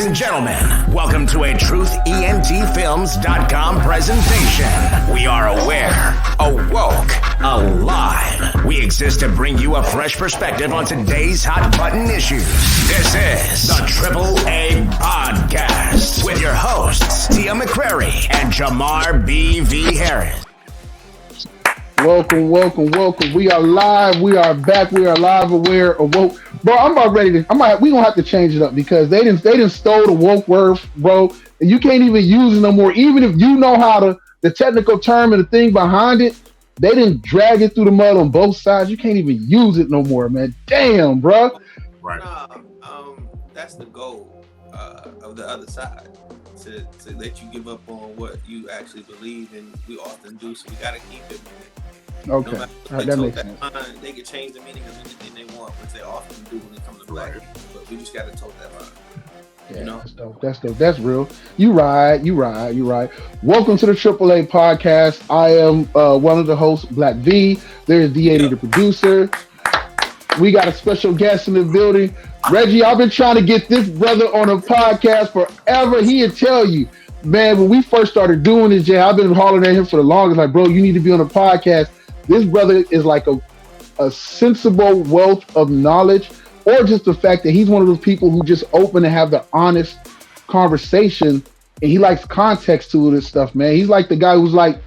and gentlemen, welcome to a TruthENTFilms.com presentation. We are aware, awoke, alive. We exist to bring you a fresh perspective on today's hot button issues. This is the Triple A Podcast with your hosts, Tia McCrary and Jamar B.V. Harris. Welcome. We are live. We are back. We are live, aware, awoke. Bro, I'm about ready to. We gonna have to change it up because they didn't stole the woke word, bro. And you can't even use it no more. Even if you know how the technical term and the thing behind it, they didn't drag it through the mud on both sides. You can't even use it no more, man. Damn, bro. Right. That's the goal of the other side. To let you give up on what you actually believe, and we often do, so we gotta keep it moving. Okay, that makes sense. They can change the meaning of anything they want, which they often do when it comes to black people, but we just gotta toe that line. Yeah, you know? That's dope. That's real. You right. Welcome to the Triple A Podcast. I am one of the hosts, Black V. There's D80, the producer. We got a special guest in the building. Reggie, I've been trying to get this brother on a podcast forever. He'll tell you, man, when we first started doing this, Jay, I've been hollering at him for the longest. Like, bro, you need to be on a podcast. This brother is like a sensible wealth of knowledge, or just the fact that he's one of those people who just open and have the honest conversation, and he likes context to this stuff, man. He's like the guy who's like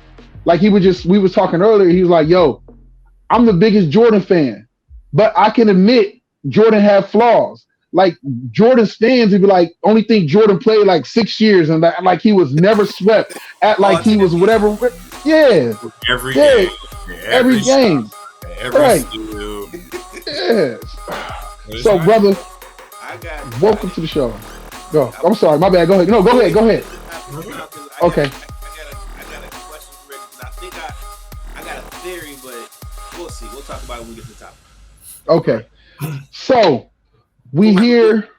we was talking earlier, he was like, yo, I'm the biggest Jordan fan, but I can admit Jordan had flaws. Like Jordan stands and be like, only thing Jordan played like 6 years and like he was never swept. Act like he was whatever. Yeah. Every game. Right. Yes. So, brother, welcome to the show. Go. I'm sorry, my bad. Go ahead. No, go ahead. Okay. I got a question for Reggie. I think I got a theory, but we'll see. We'll talk about it when we get to the topic. Okay. So we here.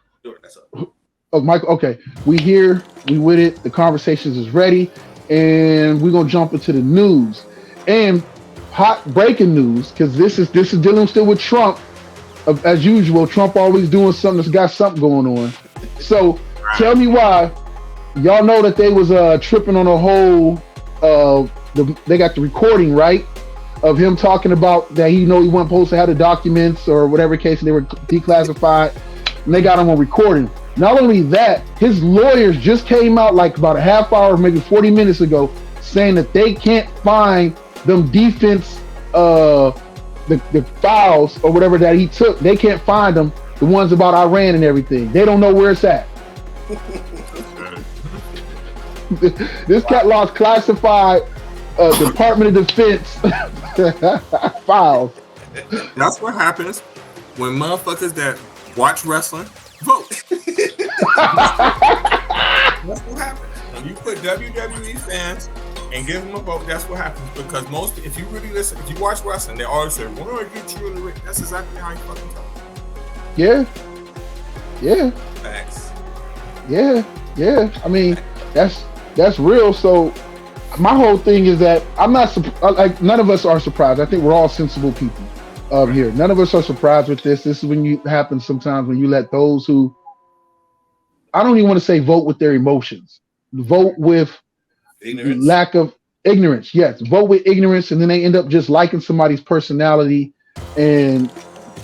Oh, Michael. Okay, we here. We with it. The conversations is ready, and we're gonna jump into the news and hot breaking news because this is dealing still with Trump. As usual, Trump always doing something that's got something going on. So tell me why. Y'all know that they was tripping on a whole. They got the recording right of him talking about that he wasn't supposed to have the documents or whatever case, and they were declassified, and they got him on recording. Not only that, his lawyers just came out like about a half hour, maybe 40 minutes ago, saying that they can't find them defense, the files or whatever that he took. They can't find them, the ones about Iran and everything. They don't know where it's at. This cat lost classified Department of Defense files. That's what happens when motherfuckers that watch wrestling vote. That's what happens. When you put WWE fans and give them a vote, that's what happens. Because if you really listen, if you watch wrestling, they always say, "When do I get you in the ring?" That's exactly how you fucking talk. Yeah. Facts. Yeah. I mean, that's real. So my whole thing is that I'm not like none of us are surprised. I think we're all sensible people here. None of us are surprised with this. This is when you happen sometimes when you let those who, I don't even want to say vote with their emotions, vote with Ignorance. Lack of ignorance. Yes, vote with ignorance, and then they end up just liking somebody's personality and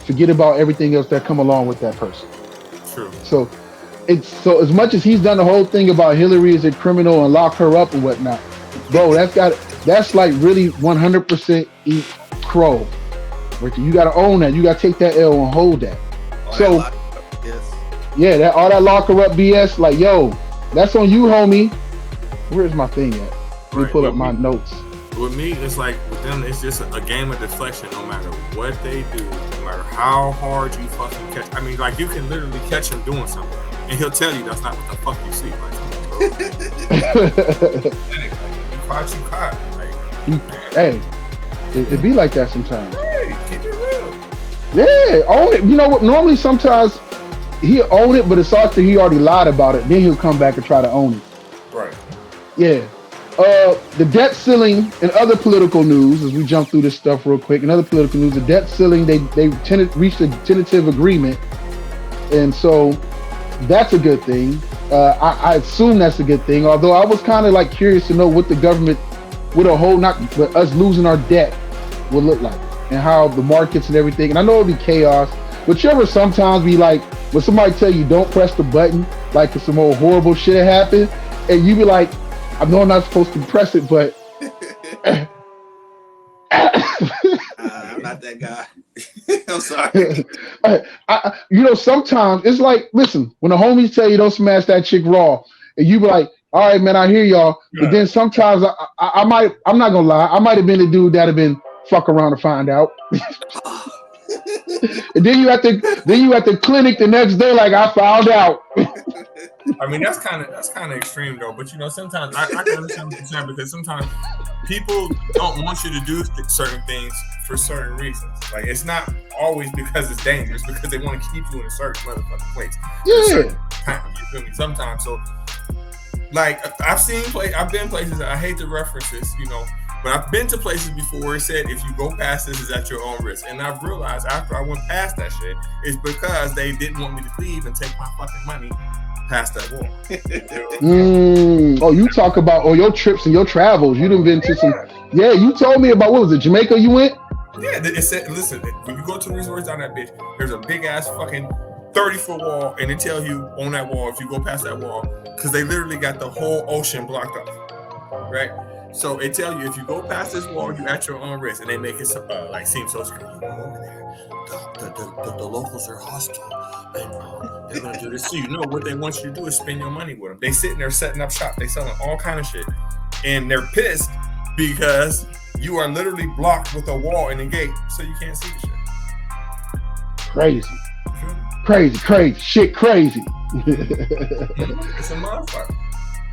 forget about everything else that come along with that person. True. So as much as he's done the whole thing about Hillary is a criminal and lock her up and whatnot. Bro, that's like really 100% eat crow. You got to own that. You got to take that L and hold that. Yeah, all that lock her up BS. Like, yo, that's on you, homie. Where's my thing at? Let me pull up my notes. With me, it's like with them, it's just a game of deflection. No matter what they do, no matter how hard you fucking catch. I mean, like you can literally catch him doing something, and he'll tell you that's not what the fuck you see. Like, you caught. Like, hey, it be like that sometimes. Hey, keep it real. Yeah, own it. You know what? Normally, sometimes he'll own it, but it's after he already lied about it. Then he'll come back and try to own it. Right. Yeah. The debt ceiling and other political news, as we jump through this stuff real quick, and other political news, the debt ceiling, they reached a tentative agreement. And so that's a good thing. I assume that's a good thing. Although I was kind of like curious to know what the government, with a whole not, but us losing our debt would look like, and how the markets and everything. And I know it'd be chaos. But you ever sometimes be like, when somebody tell you don't press the button, like if some old horrible shit happened, and you be like, I know I'm not supposed to press it, but I'm not that guy. I'm sorry. Sometimes it's like, listen, when the homies tell you don't smash that chick raw, and you be like, all right, man, I hear y'all. But then sometimes I'm not gonna lie, I might have been the dude that have been fuck around to find out. And then you at the clinic the next day, like, I found out. I mean, that's kind of extreme though. But sometimes I can understand what you're saying, because sometimes people don't want you to do certain things for certain reasons. Like, it's not always because it's dangerous, because they want to keep you in a certain motherfucking place. Yeah. You feel me? Sometimes, so like I've been places. I hate to reference this, but I've been to places before where it said if you go past this, is at your own risk. And I've realized after I went past that shit, it's because they didn't want me to leave and take my fucking money past that wall. Oh, you talk about your trips and your travels. You done been to some. Yeah, you told me about, what was it, Jamaica you went? Yeah, it said, listen, when you go to the resorts down that bitch, there's a big ass fucking 30-foot wall, and it tells you on that wall if you go past that wall, because they literally got the whole ocean blocked off, right? So it tells you if you go past this wall, you're at your own risk, and they make it seem so scary. You go over there, the locals are hostile, and they're gonna do this. So what they want you to do is spend your money with them. They sitting there setting up shop. They selling all kind of shit, and they're pissed because you are literally blocked with a wall and a gate, so you can't see the shit. Crazy, shit, crazy. It's a motherfucker.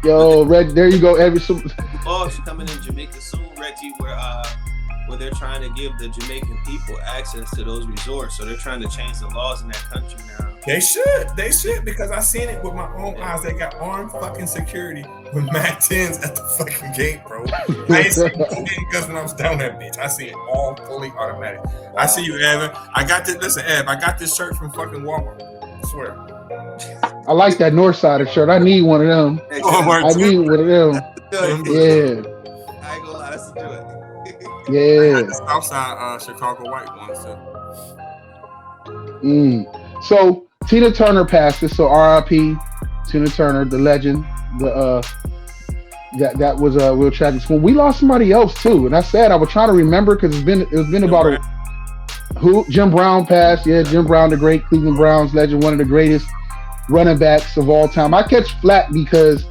Yo, Reg, there you go. Oh, she's coming in Jamaica soon, Reggie, where they're trying to give the Jamaican people access to those resorts. So they're trying to change the laws in that country now. They should, because I seen it with my own eyes. They got armed fucking security with Mac 10s at the fucking gate, bro. I ain't seen no guns when I was down that bitch. I seen it all fully automatic. Wow. I see you, Evan. I got this shirt from fucking Walmart. I swear. I like that North Sider shirt. I need one of them. I need one of them. Yeah. I ain't gonna lie, that's the joint. Yeah. The Southside Chicago white ones too. So Tina Turner passed us. So R.I.P. Tina Turner, the legend. That was a real tragic. When we lost somebody else too, and I said I was trying to remember, because it's been about who Jim Brown passed. Yeah, Jim Brown, the great Cleveland Browns legend, one of the greatest running backs of all time. I catch flack because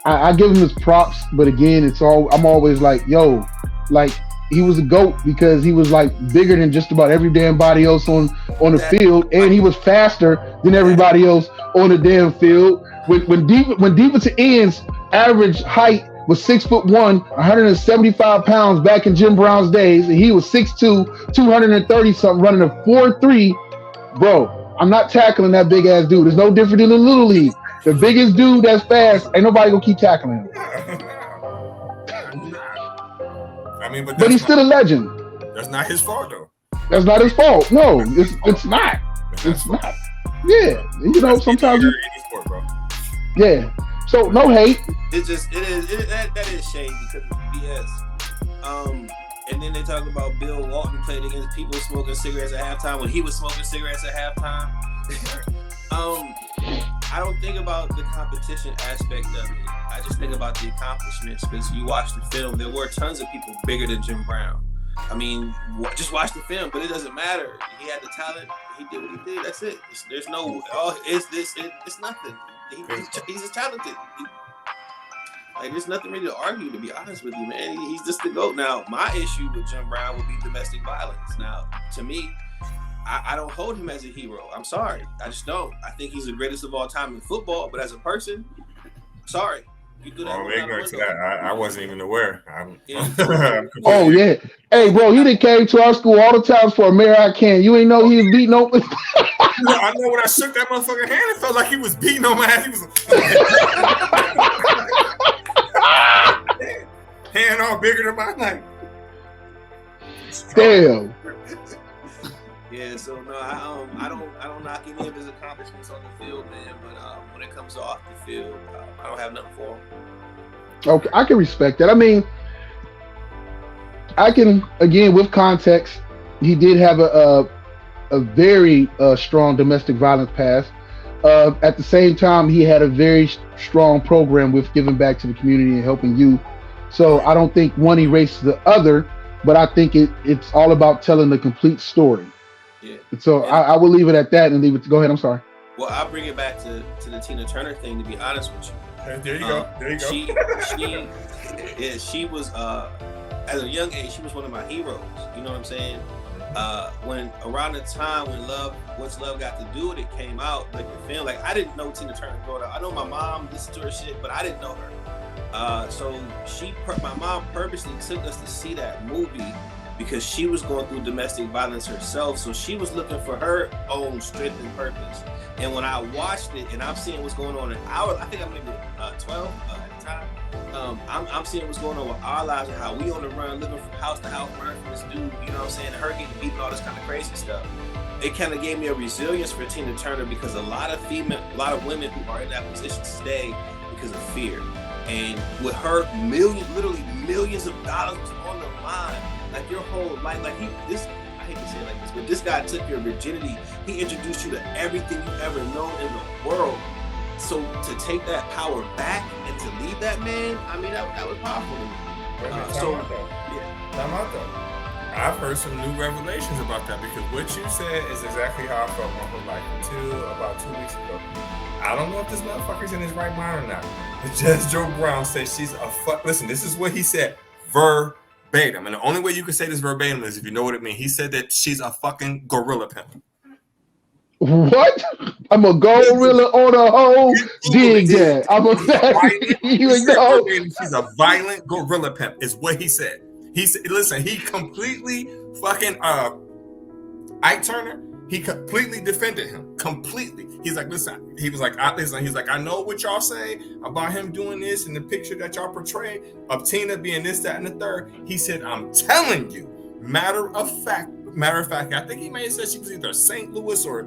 I give him his props, but again, I'm always like, yo, like, he was a GOAT because he was like bigger than just about every damn body else on the field, and he was faster than everybody else on the damn field. When defensive ends average height was 6'1", 175 pounds back in Jim Brown's days, and he was 6'2", 230 something, running a 4.3, bro. I'm not tackling that big ass dude. It's no different than the Little League. The biggest dude that's fast, ain't nobody gonna keep tackling him. I mean, but he's still a legend. That's not his fault, though. That's not his fault. No, it's not. It's not. Yeah, sometimes you. Sport, bro. Yeah. So no hate. That is shady because it's BS. And then they talk about Bill Walton played against people smoking cigarettes at halftime when he was smoking cigarettes at halftime. I don't think about the competition aspect of it. I just think about the accomplishments, because you watch the film, there were tons of people bigger than Jim Brown. I mean, just watch the film, but it doesn't matter. He had the talent. He did what he did. That's it. There's no, it's nothing. He's just talented. There's nothing really to argue, to be honest with you, man. He's just the GOAT. Now, my issue with Jim Brown would be domestic violence. Now, to me, I don't hold him as a hero. I'm sorry. I just don't. I think he's the greatest of all time in football, but as a person, sorry. You do that. I wasn't even aware. Oh, yeah. Hey, bro, he done came to our school all the times for a mayor I can. You ain't know he was beating open. I know when I shook that motherfucker hand, it felt like he was beating on my ass. He was hand all bigger than my knife. Damn. Yeah, so no, I don't knock any of his accomplishments on the field, man. But when it comes off the field, I don't have nothing for him. Okay, I can respect that. I mean, I can, again, with context, he did have a very strong domestic violence past. At the same time, he had a very strong program with giving back to the community and helping youth. So I don't think one erases the other, but I think it's all about telling the complete story. Yeah. So I will leave it at that and leave it to go ahead. I'm sorry. Well, I'll bring it back to the Tina Turner thing, to be honest with you. There you go. There you go. She was at a young age, she was one of my heroes. You know what I'm saying? When around the time when What's Love Got to Do With It came out, like the film, like I didn't know Tina Turner growing up. I know my mom listened to her shit, but I didn't know her. So my mom purposely took us to see that movie because she was going through domestic violence herself. So she was looking for her own strength and purpose. And when I watched it and I'm seeing what's going on in I think I'm maybe 12 at the time. I'm seeing what's going on with our lives and how we on the run, living from house to house, running from this dude, you know what I'm saying? Her getting beat and all this kind of crazy stuff. It kind of gave me a resilience for Tina Turner because a lot of women who are in that position stay because of fear. And with her, literally millions of dollars on the line, like your whole life, like I hate to say it like this, but this guy took your virginity. He introduced you to everything you've ever known in the world. So to take that power back and to leave that man, I mean, that was powerful to me. Time out though. I've heard some new revelations about that because what you said is exactly how I felt my whole life until about 2 weeks ago. I don't know if this motherfucker's in his right mind or not. But Judge Joe Brown says she's a fuck. Listen, this is what he said verbatim. And the only way you can say this verbatim is if you know what it means. He said that she's a fucking gorilla pimp. What? I'm a gorilla on a hoe. Dig that. She's a violent gorilla pimp, is what he said. He said, listen, he completely fucking Ike Turner. He completely defended him. Completely. He's like, listen. He was like, he's like, I know what y'all say about him doing this and the picture that y'all portray of Tina being this, that, and the third. He said, I'm telling you, matter of fact. I think he may have said she was either St. Louis or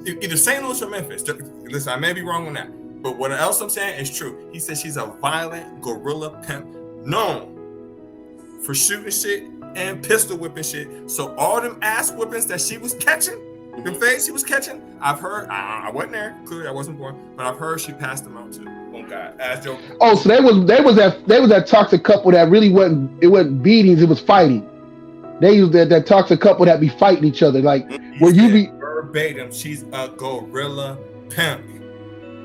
either St. Louis or Memphis. Listen, I may be wrong on that, but what else I'm saying is true. He said she's a violent gorilla pimp known for shooting shit and pistol whipping shit. So all them ass whippings that she was catching, the face she was catching, I've heard, I wasn't there, clearly I wasn't born, but I've heard she passed them out too. Oh God, ass joke. Oh, so they was that toxic couple that really wasn't beatings, it was fighting. They used that toxic couple that be fighting each other, like where you be verbatim. She's a gorilla pimp.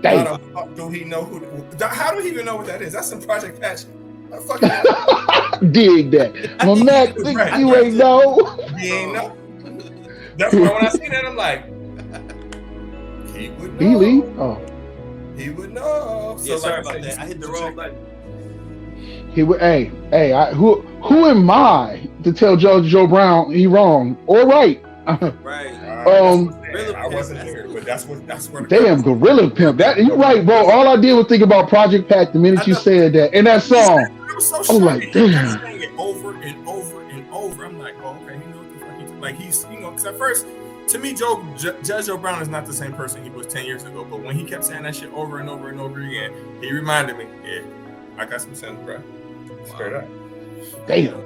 Damn. How the fuck do he know how do he even know what that is? That's some Project Patch. Dig that. My Mac, think you ain't know. He ain't know. That's why when I see that, I'm like, he would know. He would know. Yeah, so sorry about that. I hit the wrong button. He would. Who am I to tell Joe Brown he wrong or right? Right. I wasn't there, but that's where. Damn, gorilla pimp. That you're right, bro. All I did was think about Project Pat the minute you said that in that song. I was like, damn. Saying it over and over and over. I'm like, oh, okay, he knows what the fuck he's like. He's, because at first, to me, Judge Joe Brown is not the same person he was 10 years ago. But when he kept saying that shit over and over and over again, he reminded me, yeah, I got some sense, bro. Straight up. Damn.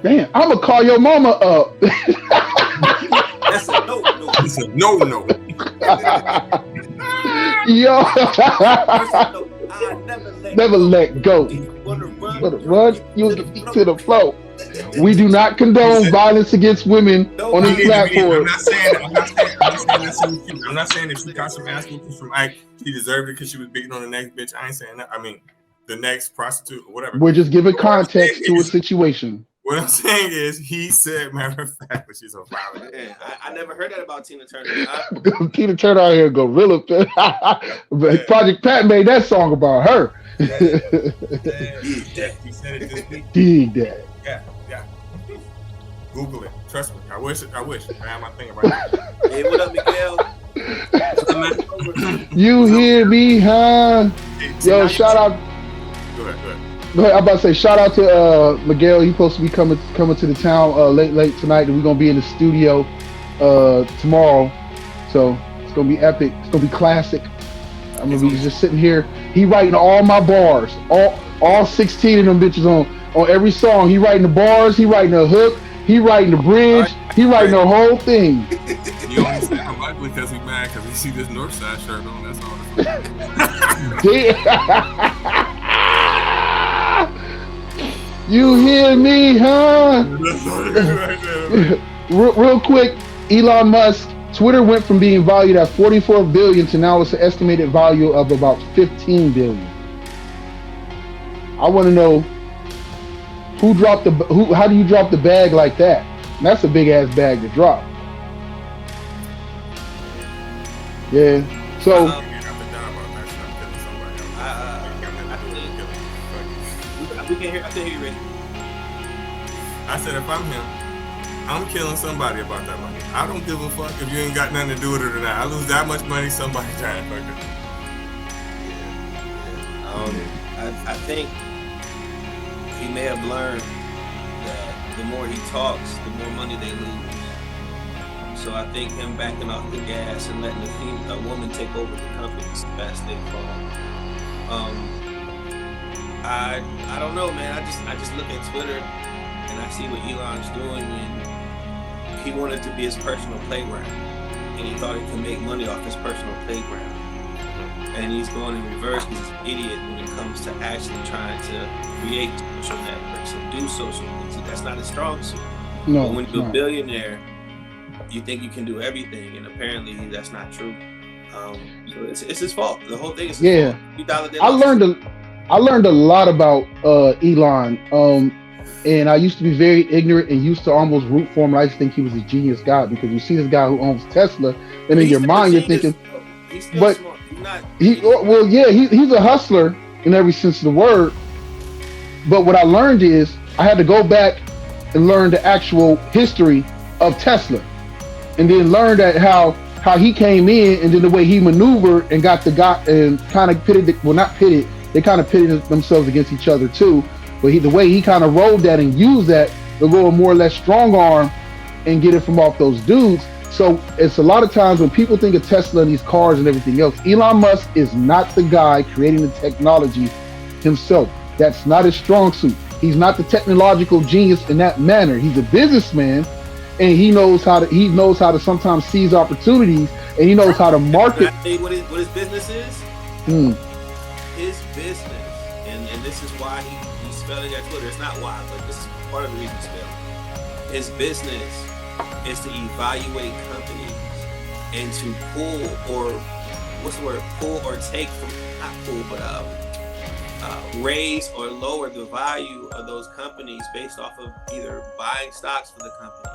Man, I'm gonna call your mama up. That's a no. It's a no. Yo. Never let go. Run, you'll get beat to the floor. We do not condone violence against women on this platform. I'm not saying if she got some ass whoopings from Ike, she deserved it because she was beating on the next bitch. I ain't saying that. I mean, the next prostitute or whatever. We're just giving context to a situation. What I'm saying is, he said, matter of fact, that she's a violent. Yeah, I never heard that about Tina Turner. Tina Turner out here, gorilla. Project Pat made that song about her. He said it this week. Dig that. Yeah. Google it. Trust me. I wish. I have my thing right now. Hey, what up, Miguel? You hear me, huh? Yo, shout out. Go ahead. Go ahead. I'm about to say shout out to Miguel. He's supposed to be coming to the town late tonight, and we're gonna be in the studio tomorrow. So it's gonna be epic. It's gonna be classic. I'm gonna be just sitting here. He writing all my bars, all 16 of them bitches on every song. He writing the bars. He writing the hook. He writing the bridge. He writing the whole thing. You only say I'm ugly because he's mad because he see this Northside shirt on. That's all. You hear me, huh? Real quick, Elon Musk, Twitter went from being valued at 44 billion to now it's an estimated value of about 15 billion. I want to know how do you drop the bag like that? And that's a big ass bag to drop. Yeah. So I can hear you, Reggie. I said if I'm him, I'm killing somebody about that money. I don't give a fuck if you ain't got nothing to do with it or not. I lose that much money, somebody trying to fuck it. I think he may have learned that the more he talks, the more money they lose. So I think him backing off the gas and letting a woman take over the company is the best thing for him. I don't know, man. I just look at Twitter and I see what Elon's doing, and he wanted to be his personal playground, and he thought he could make money off his personal playground. And he's going in reverse because he's an idiot when it comes to actually trying to create social networks and do social things. That's not his strong suit. no, But when you're a billionaire, you think you can do everything, and apparently that's not true. So it's his fault. The whole thing is his fault. I learned a lot about Elon, and I used to be very ignorant and used to almost root for him. I just think he was a genius guy because you see this guy who owns Tesla, and in your mind you're thinking, but he's a hustler in every sense of the word. But what I learned is I had to go back and learn the actual history of Tesla, and then learn that how he came in, and then the way he maneuvered and got the guy and kind of they kind of pitted themselves against each other too. But the way he kind of rode that and used that to go a more or less strong arm and get it from off those dudes. So it's a lot of times when people think of Tesla and these cars and everything else, Elon Musk is not the guy creating the technology himself. That's not his strong suit. He's not the technological genius in that manner. He's a businessman, and he knows how to sometimes seize opportunities, and he knows how to market. Can I tell you what his business is? His business, and this is why he's spelling at Twitter. It's not why, but this is part of the reason he's spelling. His business is to evaluate companies and to pull or take from, not pull, but raise or lower the value of those companies based off of either buying stocks for the company,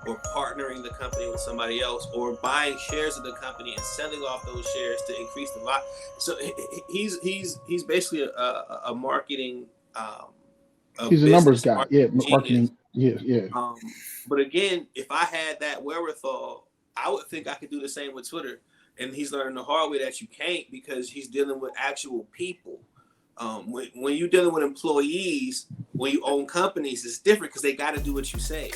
or partnering the company with somebody else, or buying shares of the company and selling off those shares to increase the value. So he's basically a marketing. He's a numbers guy. Yeah, marketing. Yeah. But again, if I had that wherewithal, I would think I could do the same with Twitter. And he's learning the hard way that you can't, because he's dealing with actual people. When you're dealing with employees, when you own companies, it's different because they got to do what you say.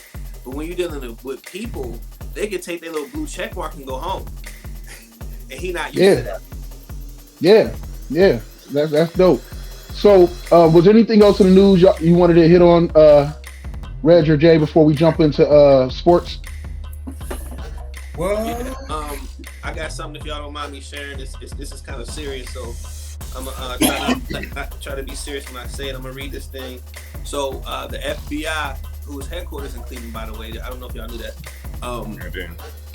But when you're dealing with people, they can take their little blue check mark and go home. And he not used to that. Yeah. That's dope. So, was there anything else in the news you wanted to hit on, Reg or Jay, before we jump into sports? Well, I got something, if y'all don't mind me sharing. This is kind of serious, so I'm gonna try to be serious when I say it. I'm gonna read this thing. So the FBI, whose headquarters in Cleveland, by the way, I don't know if y'all knew that.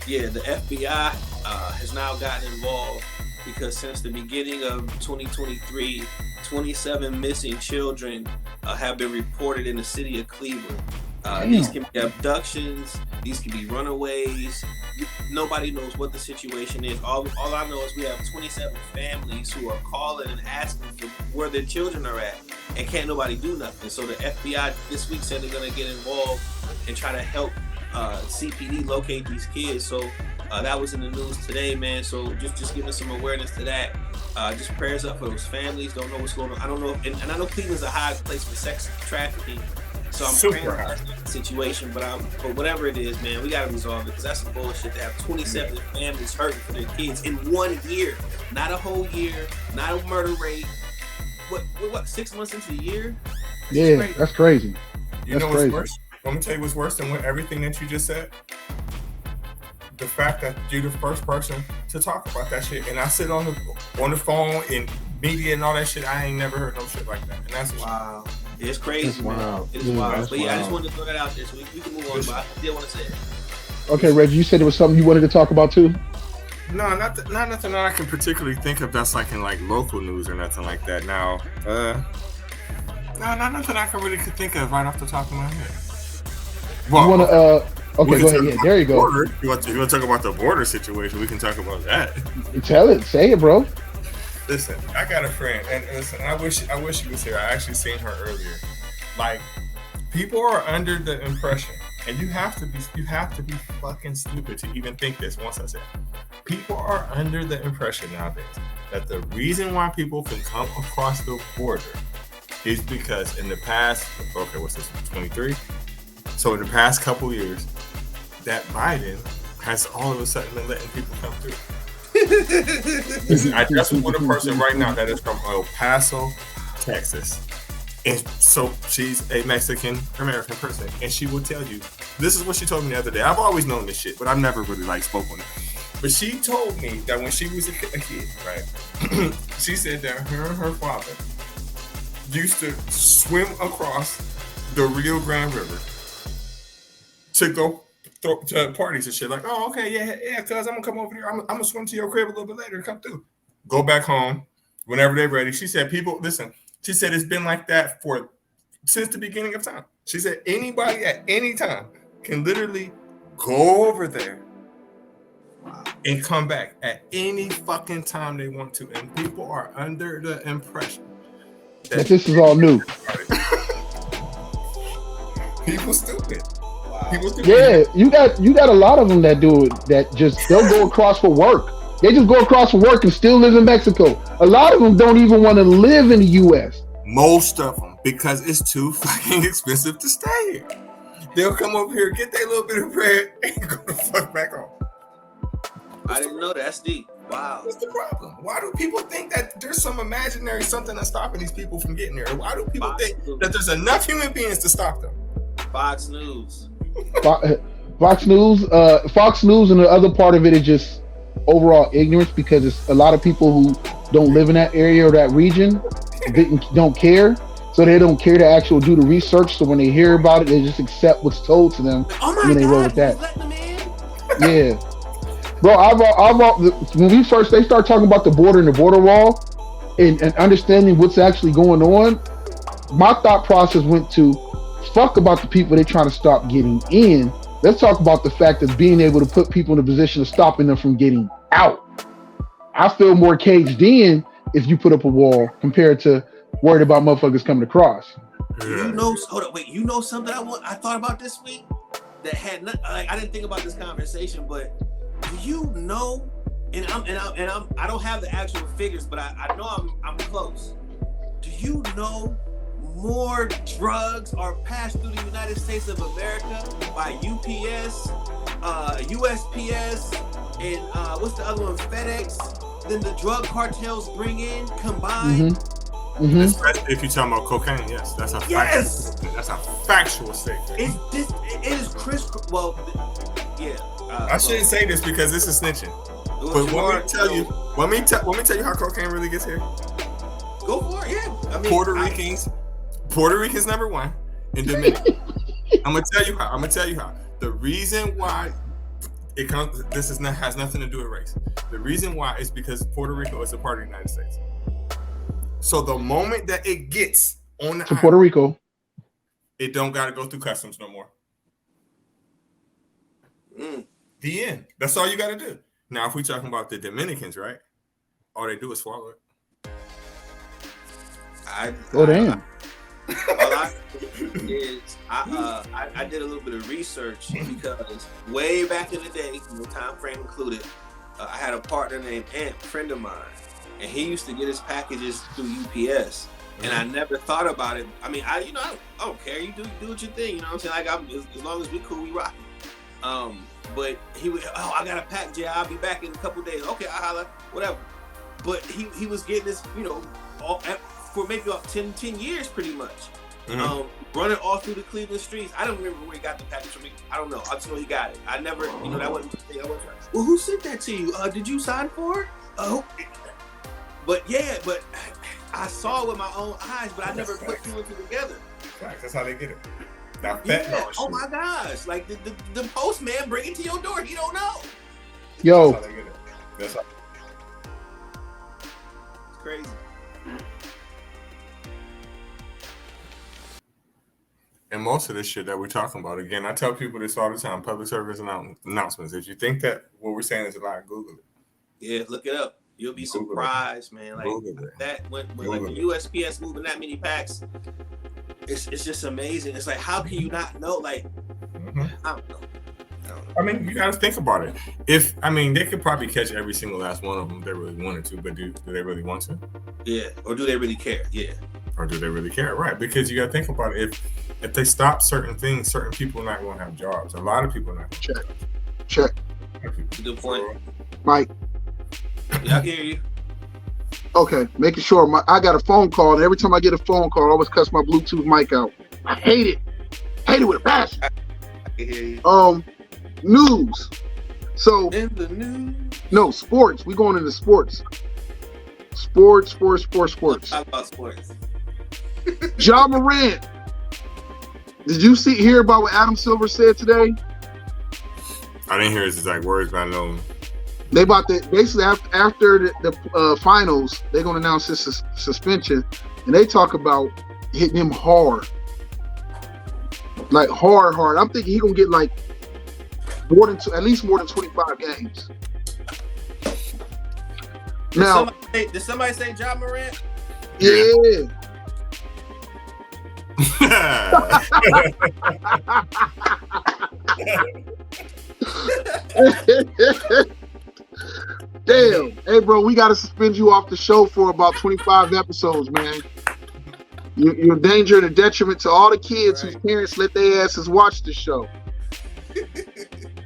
Yeah, the FBI has now gotten involved because since the beginning of 2023, 27 missing children have been reported in the city of Cleveland. These can be abductions, these can be runaways. Nobody knows what the situation is. All I know is we have 27 families who are calling and asking for where their children are at, and can't nobody do nothing. So the FBI this week said they're gonna get involved and try to help CPD locate these kids. So that was in the news today, man. So just giving some awareness to that. Just prayers up for those families. Don't know what's going on. I don't know. And I know Cleveland's a high place for sex trafficking. So I'm praying for that situation. But whatever it is, man, we got to resolve it because that's some bullshit to have 27 families hurting for their kids in 1 year. Not a whole year. Not a murder rate. What 6 months into the year? Yeah, that's crazy. You know what's worse? Let me tell you what's worse than everything that you just said. The fact that you're the first person to talk about that shit, and I sit on the phone and media and all that shit. I ain't never heard no shit like that, and that's wow. It's crazy, man. It's wild. But I just wanted to throw that out there so we can move on. But I did want to say it. Okay, Reggie, you said there was something you wanted to talk about too. No, not nothing that I can particularly think of that's like in like local news or nothing like that. Now, no, not nothing I can really think of right off the top of my head. Well, you want to okay, go ahead. Yeah, there you go. Border. You want to talk about the border situation? We can talk about that. Tell it. Say it, bro. Listen, I got a friend, and listen, I wish she was here. I actually seen her earlier. Like, people are under the impression, and you have to be fucking stupid to even think this. Once I said, people are under the impression nowadays that the reason why people can come across the border is because in the past, okay, what's this? 23. So in the past couple years, that Biden has all of a sudden been letting people come through. I just with a person right now that is from El Paso, Texas. And so she's a Mexican-American person. And she will tell you, this is what she told me the other day. I've always known this shit, but I've never really like spoke on it. But she told me that when she was a kid, right? She said that her and her father used to swim across the Rio Grande River to go to parties and shit. Like, oh, okay, yeah, cuz I'm gonna come over here. I'm gonna swim to your crib a little bit later. Come through. Go back home whenever they're ready. She said, people, listen, she said it's been like that since the beginning of time. She said anybody at any time can literally go over there and come back at any fucking time they want to. And people are under the impression that this is all new. People stupid. Yeah, you got a lot of them that do it. That just they'll go across for work. They just go across for work and still live in Mexico. A lot of them don't even want to live in the U.S. Most of them, because it's too fucking expensive to stay here. They'll come over here, get their little bit of bread, and go the fuck back home. I didn't know that. That's deep. Wow. What's the problem? Why do people think that there's some imaginary something that's stopping these people from getting there? Why do people think that there's enough human beings to stop them? Fox News. Fox News, and the other part of it is just overall ignorance because it's a lot of people who don't live in that area or that region don't care, so they don't care to actually do the research. So when they hear about it, they just accept what's told to them and they roll with that. Yeah, bro. When they start talking about the border and the border wall and understanding what's actually going on, my thought process went to fuck about the people they're trying to stop getting in. Let's talk about the fact of being able to put people in a position of stopping them from getting out. I feel more caged in if you put up a wall compared to worried about motherfuckers coming across. You know, hold up, wait. You know something I thought about this week that had not, like, I didn't think about this conversation, but do you know? And I don't have the actual figures, but I know I'm close. Do you know? More drugs are passed through the United States of America by UPS, USPS, and what's the other one, FedEx, than the drug cartels bring in combined. If you're talking about cocaine, yes, that's a factual statement. It is crystal. Well, yeah. I shouldn't say this because this is snitching. But let me tell you how cocaine really gets here. Go for it. Yeah. I mean, Puerto Ricans number one, and Dominican. I'm gonna tell you how. The reason why it comes, has nothing to do with race. The reason why is because Puerto Rico is a part of the United States. So the moment that it gets on the Puerto Rico, it don't gotta go through customs no more. The end. That's all you gotta do. Now, if we're talking about the Dominicans, right? All they do is swallow it. Damn. All I is I did a little bit of research because way back in the day, time frame included, I had a partner named Ant, friend of mine, and he used to get his packages through UPS. And I never thought about it. I mean, I don't care. You do what you think. You know what I'm saying? Like, as long as we cool, we rock. But he would, I got a package. Yeah, I'll be back in a couple days. Okay, I'll holla, whatever. But he was getting this, for maybe about 10 years, pretty much. Running all through the Cleveland streets. I don't remember where he got the package from. I don't know. I just know he got it. I never, that wasn't the thing. I wasn't like, well, who sent that to you? Did you sign for it? But I saw it with my own eyes, but I never put two and two together. That's how they get it. Now, oh my gosh! Like the postman bring it to your door. You don't know. Yo, that's how they get it. That's how. It's crazy. And most of this shit that we're talking about, again, I tell people this all the time: public service announcements. If you think that what we're saying is a lie, Google it. Yeah, look it up. You'll be surprised, man. Like that when like the USPS moving that many packs, it's just amazing. It's like, how can you not know? Like, I don't know. I mean, you got to think about it. They could probably catch every single last one of them if they really wanted to, but do they really want to? Yeah, or do they really care? Yeah. Or do they really care? Right, because you got to think about it. If they stop certain things, certain people are not going to have jobs. A lot of people are not going to have jobs. Check. Good point. Mike. Yeah, I can hear you. Okay, making sure. I got a phone call, and every time I get a phone call, I always cuss my Bluetooth mic out. I hate it. Hate it with a passion. I can hear you. News. So in the news. No, sports. We going into sports. Sports. Talk about sports. Ja Morant. Did you hear about what Adam Silver said today? I didn't hear his exact words, but I know. They about to basically after the finals, they're gonna announce his suspension, and they talk about hitting him hard, like hard. I'm thinking he gonna get like at least more than 25 games. Now, did somebody say Ja Morant? Yeah. Damn. Hey, bro, we got to suspend you off the show for about 25 episodes, man. You're a danger and a detriment to all the kids whose parents let their asses watch the show.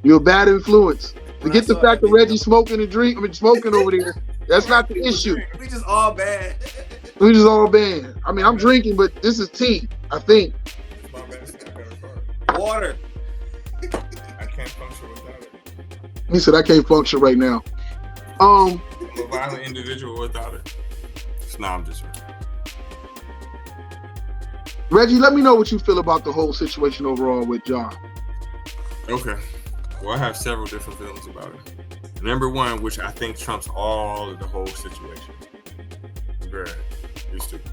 You're a bad influence. Forget the fact that Reggie's smoking over there. That's not the issue. We just all bad. We just all bad. I mean, I'm drinking, but this is tea, I think. Water. I can't function without it. He said, I can't function right now. I'm a violent individual without it. Nah, I'm just Reggie, let me know what you feel about the whole situation overall with Ja. Okay. Well, I have several different feelings about it. Number one, which I think trumps all of the whole situation. Bruh, you're stupid.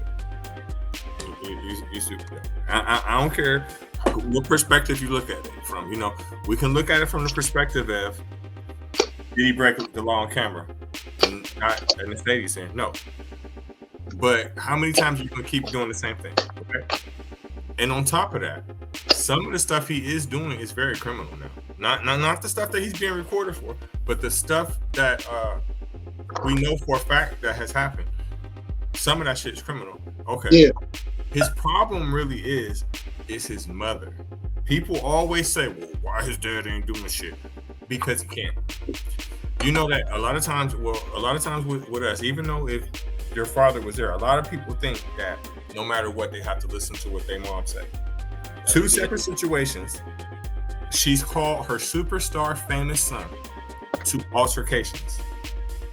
You're stupid. I don't care what perspective you look at it from. We can look at it from the perspective of, did he break the law on camera? Not in the stadium saying no. But how many times are you going to keep doing the same thing? Okay? And on top of that, some of the stuff he is doing is very criminal now. Not the stuff that he's being recorded for, but the stuff that we know for a fact that has happened. Some of that shit is criminal. Okay. Yeah. His problem really is his mother. People always say, well, why his dad ain't doing shit? Because he can't. You know that a lot of times with us, even though if their father was there, a lot of people think that no matter what, they have to listen to what their mom say. Two separate situations. She's called her superstar famous son to altercations.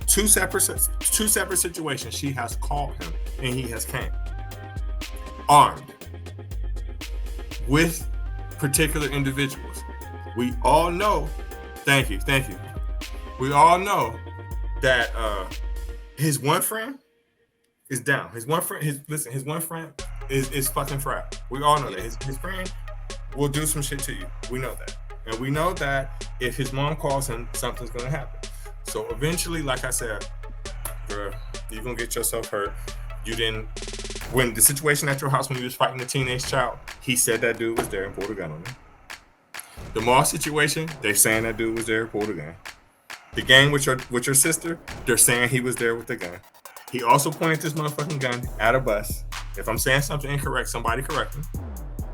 Two separate situations. She has called him and he has came armed with particular individuals. We all know. Thank you. We all know that his one friend is down. His one friend is fucking fried. We all know that. His friend will do some shit to you. We know that. And we know that if his mom calls him, something's gonna happen. So eventually, like I said, bro, you're gonna get yourself hurt. When the situation at your house when you was fighting a teenage child, he said that dude was there and pulled a gun on him. The mall situation, they're saying that dude was there and pulled a gun. The gang with your sister, they're saying he was there with the gun. He also pointed this motherfucking gun at a bus. If I'm saying something incorrect, somebody correct me.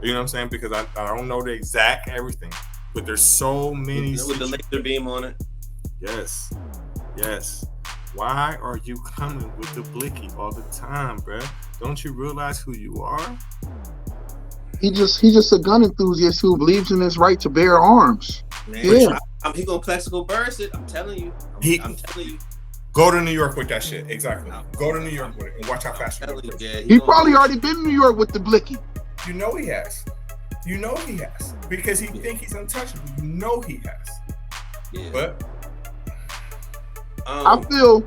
You know what I'm saying? Because I don't know the exact everything, but there's so many. With the laser beam on it. Yes. Why are you coming with the blicky all the time, bruh? Don't you realize who you are? He's just a gun enthusiast who believes in his right to bear arms. Man, Yeah. He gonna plexical burst it. I'm telling you. I'm telling you. Go to New York with that shit. Exactly. Go to New York with it and watch how fast you go. Yeah, he probably already been to New York with the blicky. You know he has. Because he think he's untouchable. You know he has. Yeah. But I feel,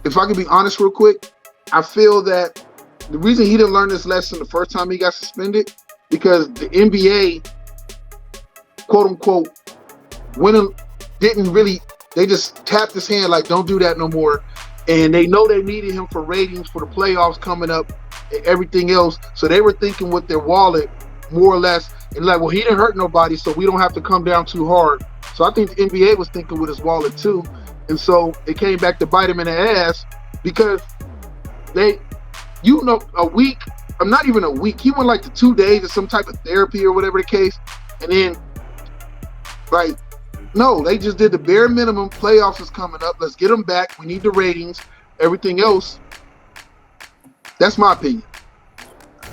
if I can be honest real quick, I feel that the reason he didn't learn this lesson the first time he got suspended, because the NBA, quote unquote, they just tapped his hand like, don't do that no more. And they know they needed him for ratings for the playoffs coming up and everything else. So they were thinking with their wallet, more or less, and like, well, he didn't hurt nobody, so we don't have to come down too hard. So I think the NBA was thinking with his wallet too. And so it came back to bite him in the ass because a week, not even a week, he went like to 2 days of some type of therapy or whatever the case. And then, like, no, they just did the bare minimum. Playoffs is coming up. Let's get them back. We need the ratings. Everything else, that's my opinion.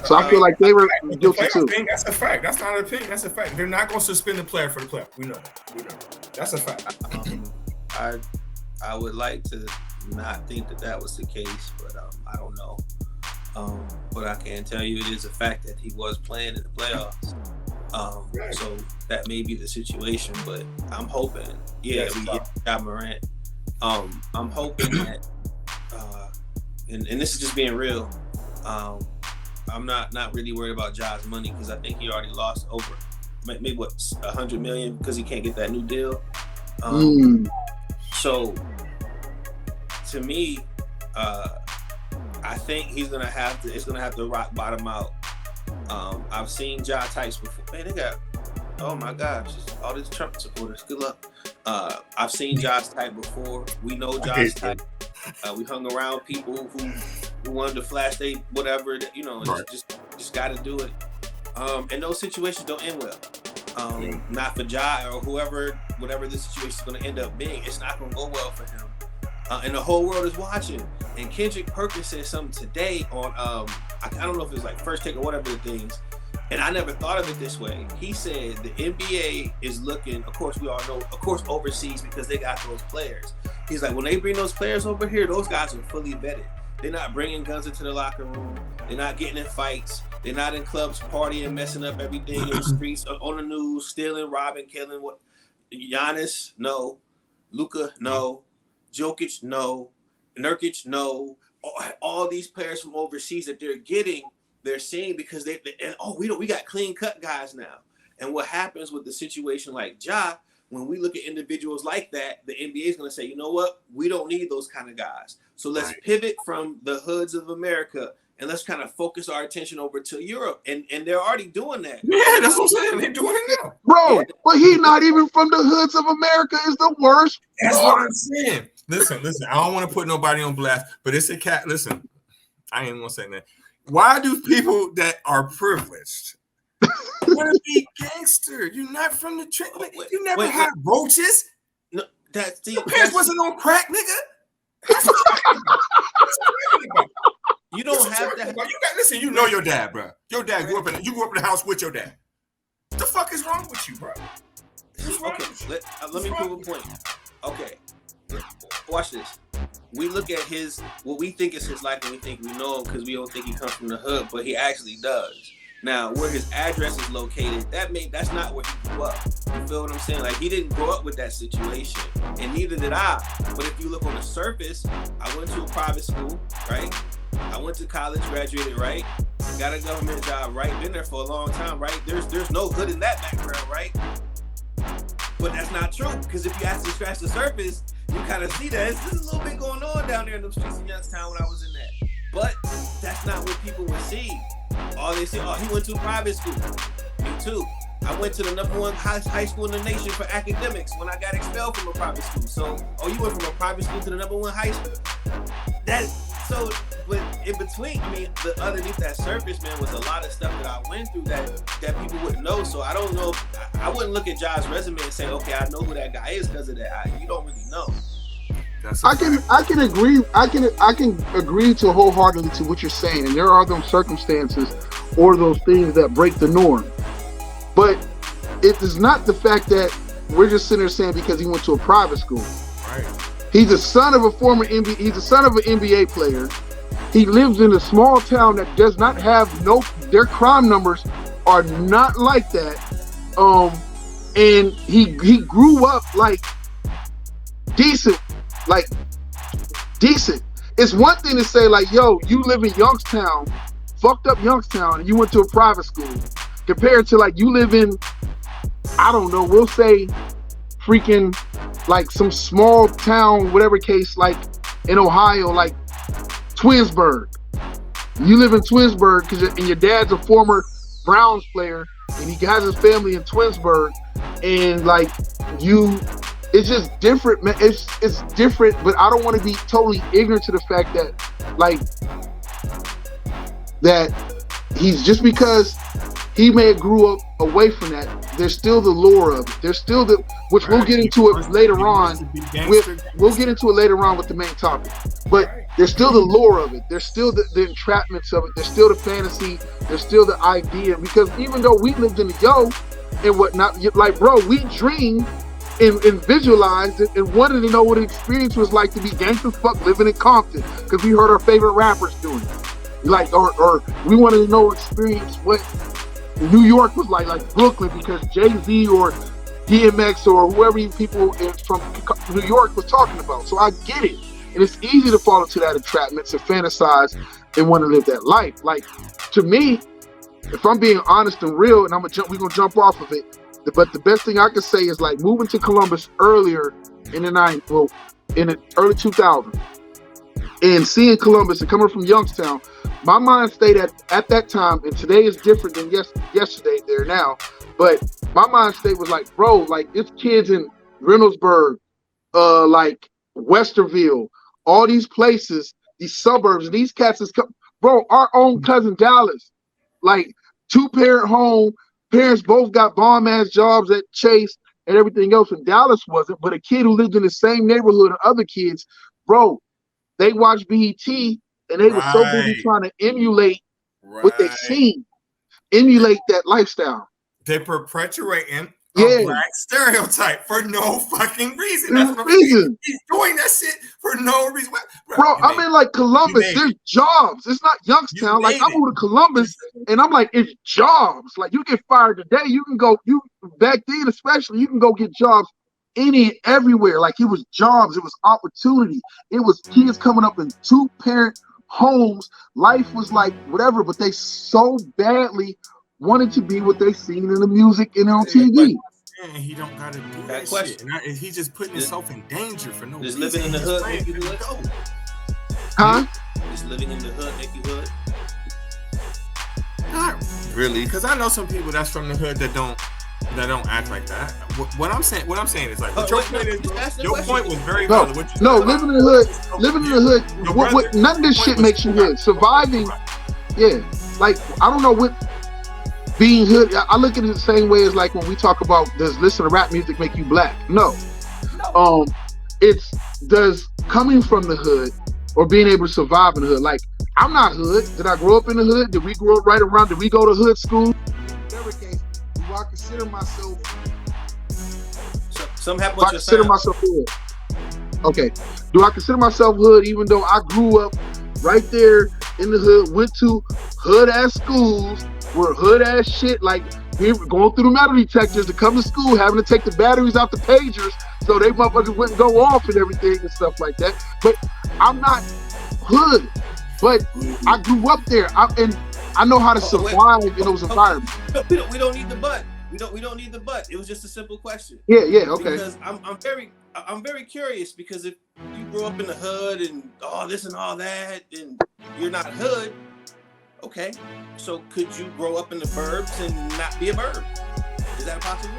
So I feel like they were guilty too. That's a fact. That's not an opinion. That's a fact. They're not going to suspend the player for the playoff. We know that. That's a fact. I would like to not think that was the case, but I don't know. But I can tell you it is a fact that he was playing in the playoffs. So that may be the situation, but I'm hoping, we get Ja Morant. I'm hoping that, and this is just being real. I'm not really worried about Ja's money because I think he already lost over maybe $100 million because he can't get that new deal. So to me, I think it's gonna have to rock bottom out. I've seen Ja types before. Man, they got, oh my gosh, all these Trump supporters. Good luck. I've seen Ja's type before. We know Ja's type. We hung around people who wanted to flash they whatever. Just got to do it. And those situations don't end well. Not for Ja or whatever this situation is going to end up being. It's not going to go well for him. And the whole world is watching. And Kendrick Perkins said something today on I don't know if it was like First Take or whatever the things. And I never thought of it this way. He said the NBA is looking, of course we all know, of course overseas because they got those players. He's like, when they bring those players over here, those guys are fully vetted. They're not bringing guns into the locker room. They're not getting in fights. They're not in clubs partying, messing up everything in the streets, on the news, stealing, robbing, killing. What? Giannis, no. Luka, no. Jokic, no. Nurkic, no. All these players from overseas that they're seeing because we got clean cut guys now. And what happens with the situation like Ja, when we look at individuals like that, the NBA is going to say, you know what? We don't need those kind of guys. So let's pivot from the hoods of America and let's kind of focus our attention over to Europe. And they're already doing that. Yeah, that's what I'm saying. They're doing it now. Bro, but he's not even from the hoods of America is the worst. That's what I'm saying. Listen. I don't want to put nobody on blast, but it's a cat. Listen, I ain't going to say that. Why do people that are privileged want to be gangster? You're not from the trick. You never had roaches. No, your parents wasn't on crack, nigga. You don't have to. Listen, you know your dad, bro. Your dad grew up in the house with your dad. What the fuck is wrong with you, bro? Okay, let me prove a point. Okay, watch this. We look at what we think is his life and we think we know him because we don't think he comes from the hood, but he actually does. Now, where his address is located, that's not where he grew up. You feel what I'm saying? Like, he didn't grow up with that situation, and neither did I. But if you look on the surface, I went to a private school, right? I went to college, graduated, right? Got a government job, right? Been there for a long time, right? There's no hood in that background, right? But that's not true, because if you actually scratch the surface, you kind of see that there's a little bit going on down there in the streets of Youngstown when I was in that. But that's not what people would see. All they say, he went to a private school. Me too. I went to the #1 high school in the nation for academics when I got expelled from a private school. So, you went from a private school to the #1 high school? So, but in between, I mean, underneath that surface, man, was a lot of stuff that I went through that people wouldn't know. So I don't know. I wouldn't look at Josh's resume and say, okay, I know who that guy is because of that. You don't really know. I can agree. I can agree to wholeheartedly to what you're saying, and there are those circumstances or those things that break the norm. But it is not the fact that we're just sitting there saying because he went to a private school. Right. He's the son of a former NBA. He's the son of an NBA player. He lives in a small town that does not have their crime numbers are not like that. And he grew up like decent. It's one thing to say like, yo, you live in Youngstown, fucked up Youngstown, and you went to a private school, compared to like you live in, I don't know, we'll say freaking like some small town, whatever case, like in Ohio, like Twinsburg. You live in Twinsburg because your dad's a former Browns player and he has his family in Twinsburg, and like it's just different, man. It's different, but I don't want to be totally ignorant to the fact that he's just because he may have grew up away from that. There's still the lore of it. There's still which we'll get into it later on. We'll get into it later on with the main topic. But there's still the lore of it. There's still the entrapments of it. There's still the fantasy. There's still the idea. Because even though we lived in the yo and whatnot, like, bro, we dreamed and visualized it and wanted to know what the experience was like to be gangster fuck living in Compton because we heard our favorite rappers doing it. Like, or we wanted to know experience what New York was like Brooklyn, because Jay-Z or DMX or whoever people from New York was talking about. So I get it. And it's easy to fall into that entrapment, to fantasize and want to live that life. Like, to me, if I'm being honest and real, and we're gonna jump off of it, but the best thing I can say is like moving to Columbus earlier in the early 2000s and seeing Columbus and coming from Youngstown, my mind stayed at that time, and today is different than yesterday there now, but my mind state was like, bro, like it's kids in Reynoldsburg, like Westerville, all these places, these suburbs, and these cats is bro, our own cousin Dallas, like 2-parent home, parents both got bomb-ass jobs at Chase and everything else, and Dallas wasn't, but a kid who lived in the same neighborhood as other kids, bro, they watched BET, and they were so busy trying to emulate what they seen, emulate that lifestyle. They're perpetuating a black stereotype for no fucking reason. That's what he's doing that shit for no reason. Bro, I'm in like Columbus. There's jobs. It's not Youngstown. Like I moved to Columbus, and I'm like, it's jobs. Like you get fired today, you can go. Back then, especially, you can go get jobs everywhere. Like it was jobs. It was opportunity. It was kids coming up in 2-parent homes. Life was like whatever, but they so badly wanted to be what they seen in the music and on TV. Man, he don't gotta do that shit. And he's just putting himself in danger for no reason. Just living in the hood make you hood? Huh? Just living in the hood make you hood? Not really, because I know some people that's from the hood that don't act like that. What I'm saying is like, your point was very valid. Living in the hood. None of this shit makes you hood. Surviving, like I don't know what. Being hood, I look at it the same way as like when we talk about does listening to rap music make you black? No. It's does coming from the hood or being able to survive in the hood. Like I'm not hood. Did I grow up in the hood? Did we grow up right around? Did we go to hood school? Whatever case, do I consider myself? Some happen. I consider myself hood. Okay. Do I consider myself hood even though I grew up right there in the hood, went to hood ass schools? We're hood ass shit, like we were going through the metal detectors to come to school, having to take the batteries out the pagers so they motherfuckers wouldn't go off and everything and stuff like that. But I'm not hood, but I grew up there, and I know how to survive in those environments. We don't need the but. We don't need the but. It was just a simple question. Yeah, okay. Because I'm very curious, because if you grew up in the hood and all this and all that, and you're not hood. Okay, so could you grow up in the burbs and not be a burb? Is that possible?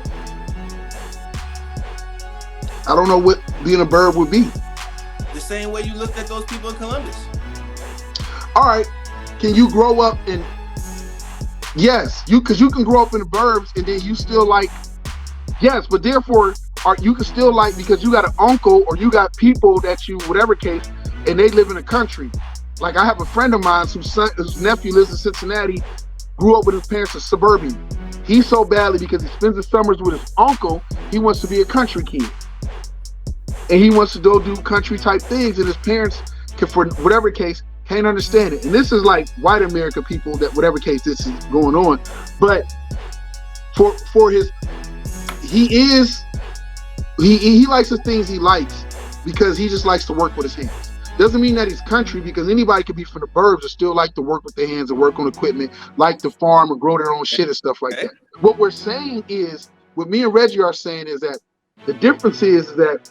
I don't know what being a burb would be. The same way you looked at those people in Columbus. All right, can you grow up in? Yes, because you can grow up in the burbs and then you still like. Yes, but therefore, you can still like because you got an uncle or you got people that you whatever case, and they live in the country. Like I have a friend of mine whose nephew lives in Cincinnati, grew up with his parents in suburban. He's so badly because he spends the summers with his uncle. He wants to be a country kid, and he wants to go do country type things, and his parents can, for whatever case, can't understand it. And this is like white America people that whatever case this is going on, but for his, he likes the things he likes because he just likes to work with his hands. Doesn't mean that he's country because anybody could be from the burbs and still like to work with their hands and work on equipment, like to farm or grow their own shit and stuff like that. What we're saying is, what me and Reggie are saying is that the difference is that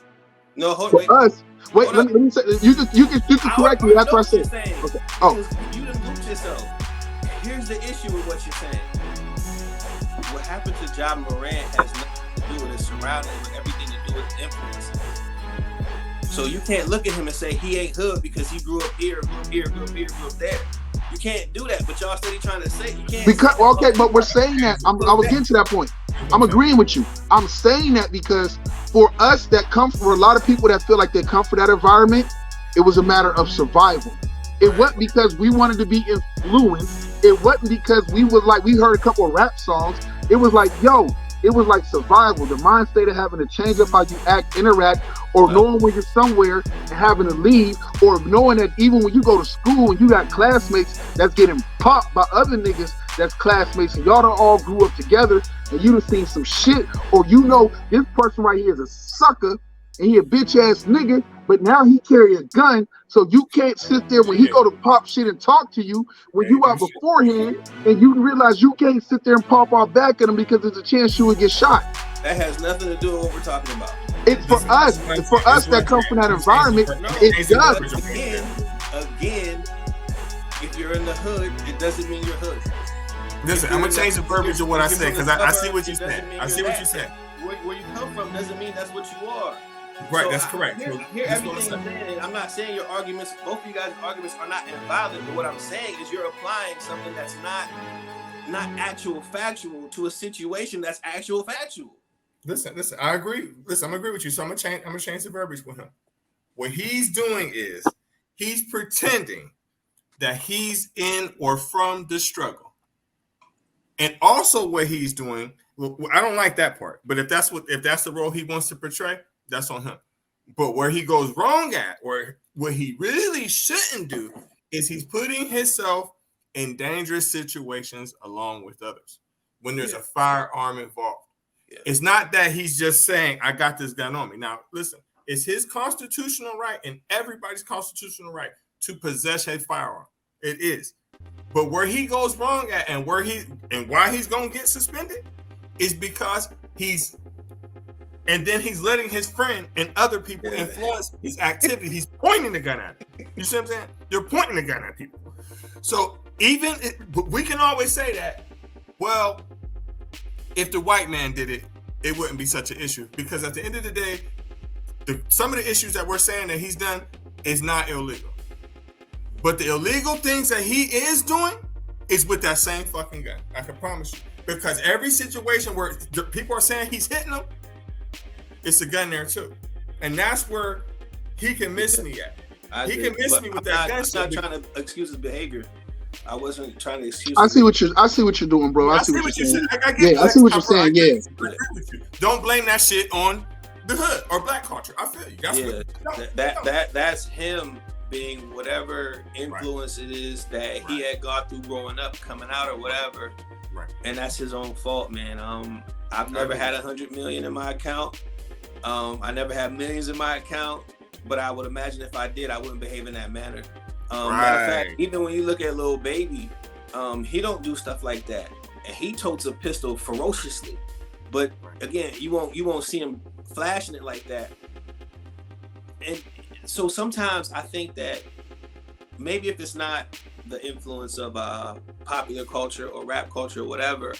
us. Wait, let me say. You can correct me after I say. Okay. Oh, you done looped yourself. Here's the issue with what you're saying. What happened to Ja Morant has nothing to do with his surroundings, but everything to do with influence. So you can't look at him and say he ain't hood because he grew up here, grew up here, grew up here, grew up there. You can't do that, but y'all steady trying to say you can't. Because okay, but we're saying that. I was getting to that point. I'm agreeing with you. I'm saying that because for us that come for a lot of people that feel like they come for that environment, it was a matter of survival. It wasn't because we wanted to be influenced. It wasn't because we heard a couple of rap songs. It was like, it was like survival. The mind state of having to change up how you act, interact, or knowing when you're somewhere and having to leave, or knowing that even when you go to school and you got classmates that's getting popped by other niggas that's classmates and y'all done all grew up together and you done seen some shit, or this person right here is a sucker and he a bitch ass nigga, but now he carry a gun, so you can't sit there when he go to pop shit and talk to you when you out beforehand, and you realize you can't sit there and pop off back at him because there's a chance you would get shot. That has nothing to do with what we're talking about. It's for us that come from that environment. It does. Again, if you're in the hood, it doesn't mean you're hood. Listen, I'm gonna change the verbiage of what I said because I see what you're saying. I see what you're saying. Where you come from doesn't mean that's what you are. Right, so that's correct. Hear everything I'm saying. I'm not saying your arguments, both of you guys' arguments are not invalid, but what I'm saying is you're applying something that's not actual factual to a situation that's actual factual. Listen, I agree. Listen, I'm gonna agree with you. So I'm gonna change the verbiage with him. What he's doing is he's pretending that he's in or from the struggle. And also what he's doing, well, I don't like that part, but if that's the role he wants to portray, that's on him. But where he goes wrong at, or what he really shouldn't do, is he's putting himself in dangerous situations along with others when there's a firearm involved. Yeah. It's not that he's just saying, I got this gun on me. Now, listen, it's his constitutional right and everybody's constitutional right to possess a firearm. It is. But where he goes wrong at and why he's going to get suspended is because he's letting his friend and other people influence his activity. He's pointing the gun at him. You see what I'm saying? You're pointing the gun at people. So we can always say that, well, if the white man did it, it wouldn't be such an issue. Because at the end of the day, some of the issues that we're saying that he's done is not illegal. But the illegal things that he is doing is with that same fucking gun. I can promise you. Because every situation where people are saying he's hitting them, it's a gun there too. And that's where he can miss me at. He can miss me with that gun. I'm not trying to excuse his behavior. I wasn't trying to excuse. I see what you're doing, bro. I see what you're saying. I see what you're saying. Yeah. Don't blame that shit on the hood or black culture. I feel you. That's him being whatever influence it is that he had gone through growing up, coming out or whatever. Right. And that's his own fault, man. I've never had 100 million in my account. I never had millions in my account, but I would imagine if I did, I wouldn't behave in that manner. Matter of fact, even when you look at Lil Baby, he don't do stuff like that, and he totes a pistol ferociously. But again, you won't see him flashing it like that. And so sometimes I think that maybe if it's not the influence of popular culture or rap culture or whatever,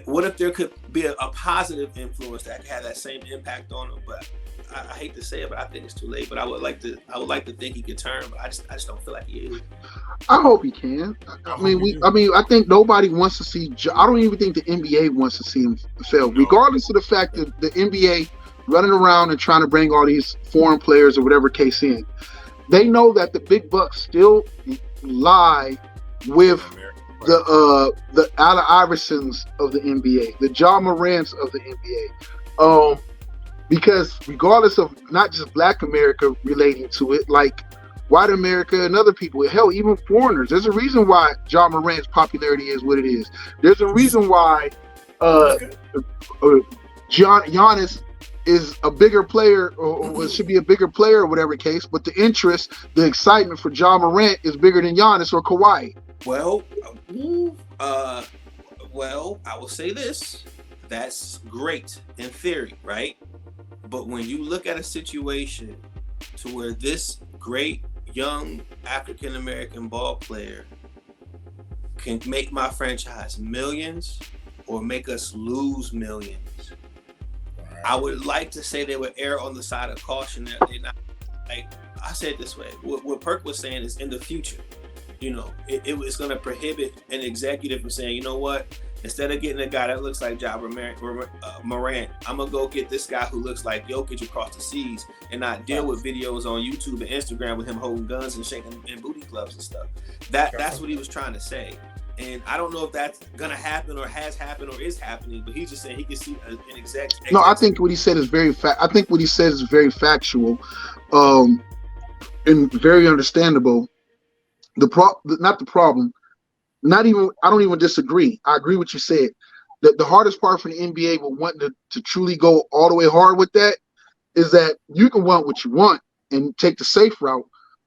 what if there could be a positive influence that could have that same impact on them? But I hate to say it, but I think it's too late. But I would like to think he could turn, but I just don't feel like he is. I hope he can. I think nobody wants to see. I don't even think the NBA wants to see him fail, regardless of the fact that the NBA running around and trying to bring all these foreign players or whatever case in. They know that the big bucks still lie with the Allen Iversons of the NBA, the Ja Morants of the NBA. Because regardless of not just Black America relating to it, like white America and other people, hell, even foreigners, there's a reason why Ja Morant's popularity is what it is. There's a reason why Giannis is a bigger player or should be a bigger player or whatever case, but the interest, the excitement for Ja Morant is bigger than Giannis or Kawhi. Well, I will say this. That's great in theory, right? But when you look at a situation to where this great young African-American ball player can make my franchise millions or make us lose millions, I would like to say they would err on the side of caution that they're not. Like I said this way, what Perk was saying is in the future, it's going to prohibit an executive from saying, you know what, instead of getting a guy that looks like Ja Morant, I'm going to go get this guy who looks like Jokic across the seas and not deal with videos on YouTube and Instagram with him holding guns and shaking in booty clubs and stuff. That's what he was trying to say. And I don't know if that's going to happen or has happened or is happening, but he's just saying he can see an exec. No, I think what he said is very factual and very understandable. I don't even disagree. I agree with what you said. The hardest part for the NBA with wanting to truly go all the way hard with that is that you can want what you want and take the safe route.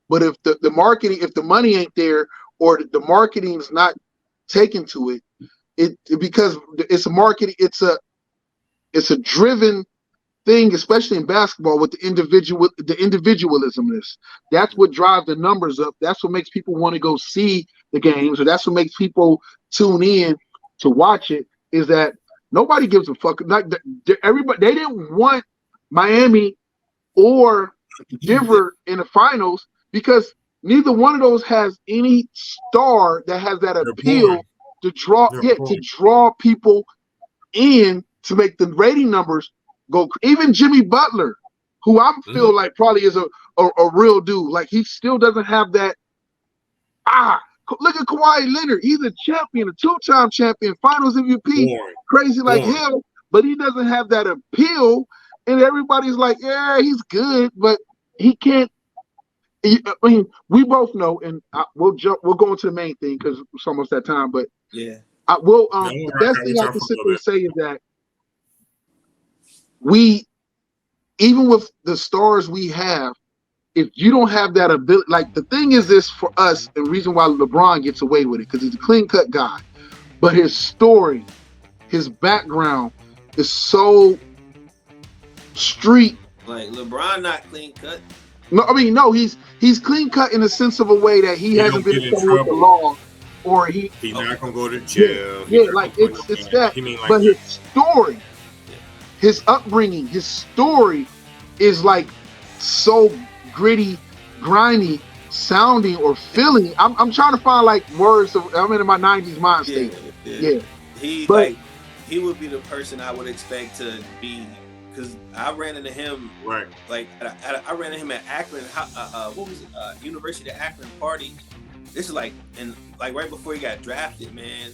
But if the marketing, if the money ain't there or the marketing is not taken to it because it's a marketing, it's a driven thing, especially in basketball with the individualism. That's what drives the numbers up. That's what makes people want to go see the games, or that's what makes people tune in to watch it. Is that nobody gives a fuck. Like everybody, they didn't want Miami or Denver in the finals because neither one of those has any star that has that appeal to draw people in to make the rating numbers go. Even Jimmy Butler, who I feel like probably is a real dude, like he still doesn't have that. Look at Kawhi Leonard. He's a champion, a two-time champion, Finals MVP, crazy like hell, but he doesn't have that appeal. And everybody's like, yeah, he's good, but he can't. I mean, we both know, and we'll go into the main thing because it's almost that time. But yeah, I will. The best thing I can sit there and say is that even with the stars we have, if you don't have that ability, like the thing is this for us, and the reason why LeBron gets away with it because he's a clean-cut guy, but his story, his background is so street. Like LeBron, not clean-cut. No, I mean, no, he's clean cut in the sense of a way that he hasn't been in trouble with the law, or he's not gonna go to jail. Yeah, like it's that. But his story, his upbringing, his story is like so gritty, grimy sounding or feeling. I'm trying to find like words. I'm in my 90s mind state. Yeah. He would be the person I would expect to be. Because I ran into him, right? Like I ran into him at Akron. What was it? University of Akron party. This is like right before he got drafted, man.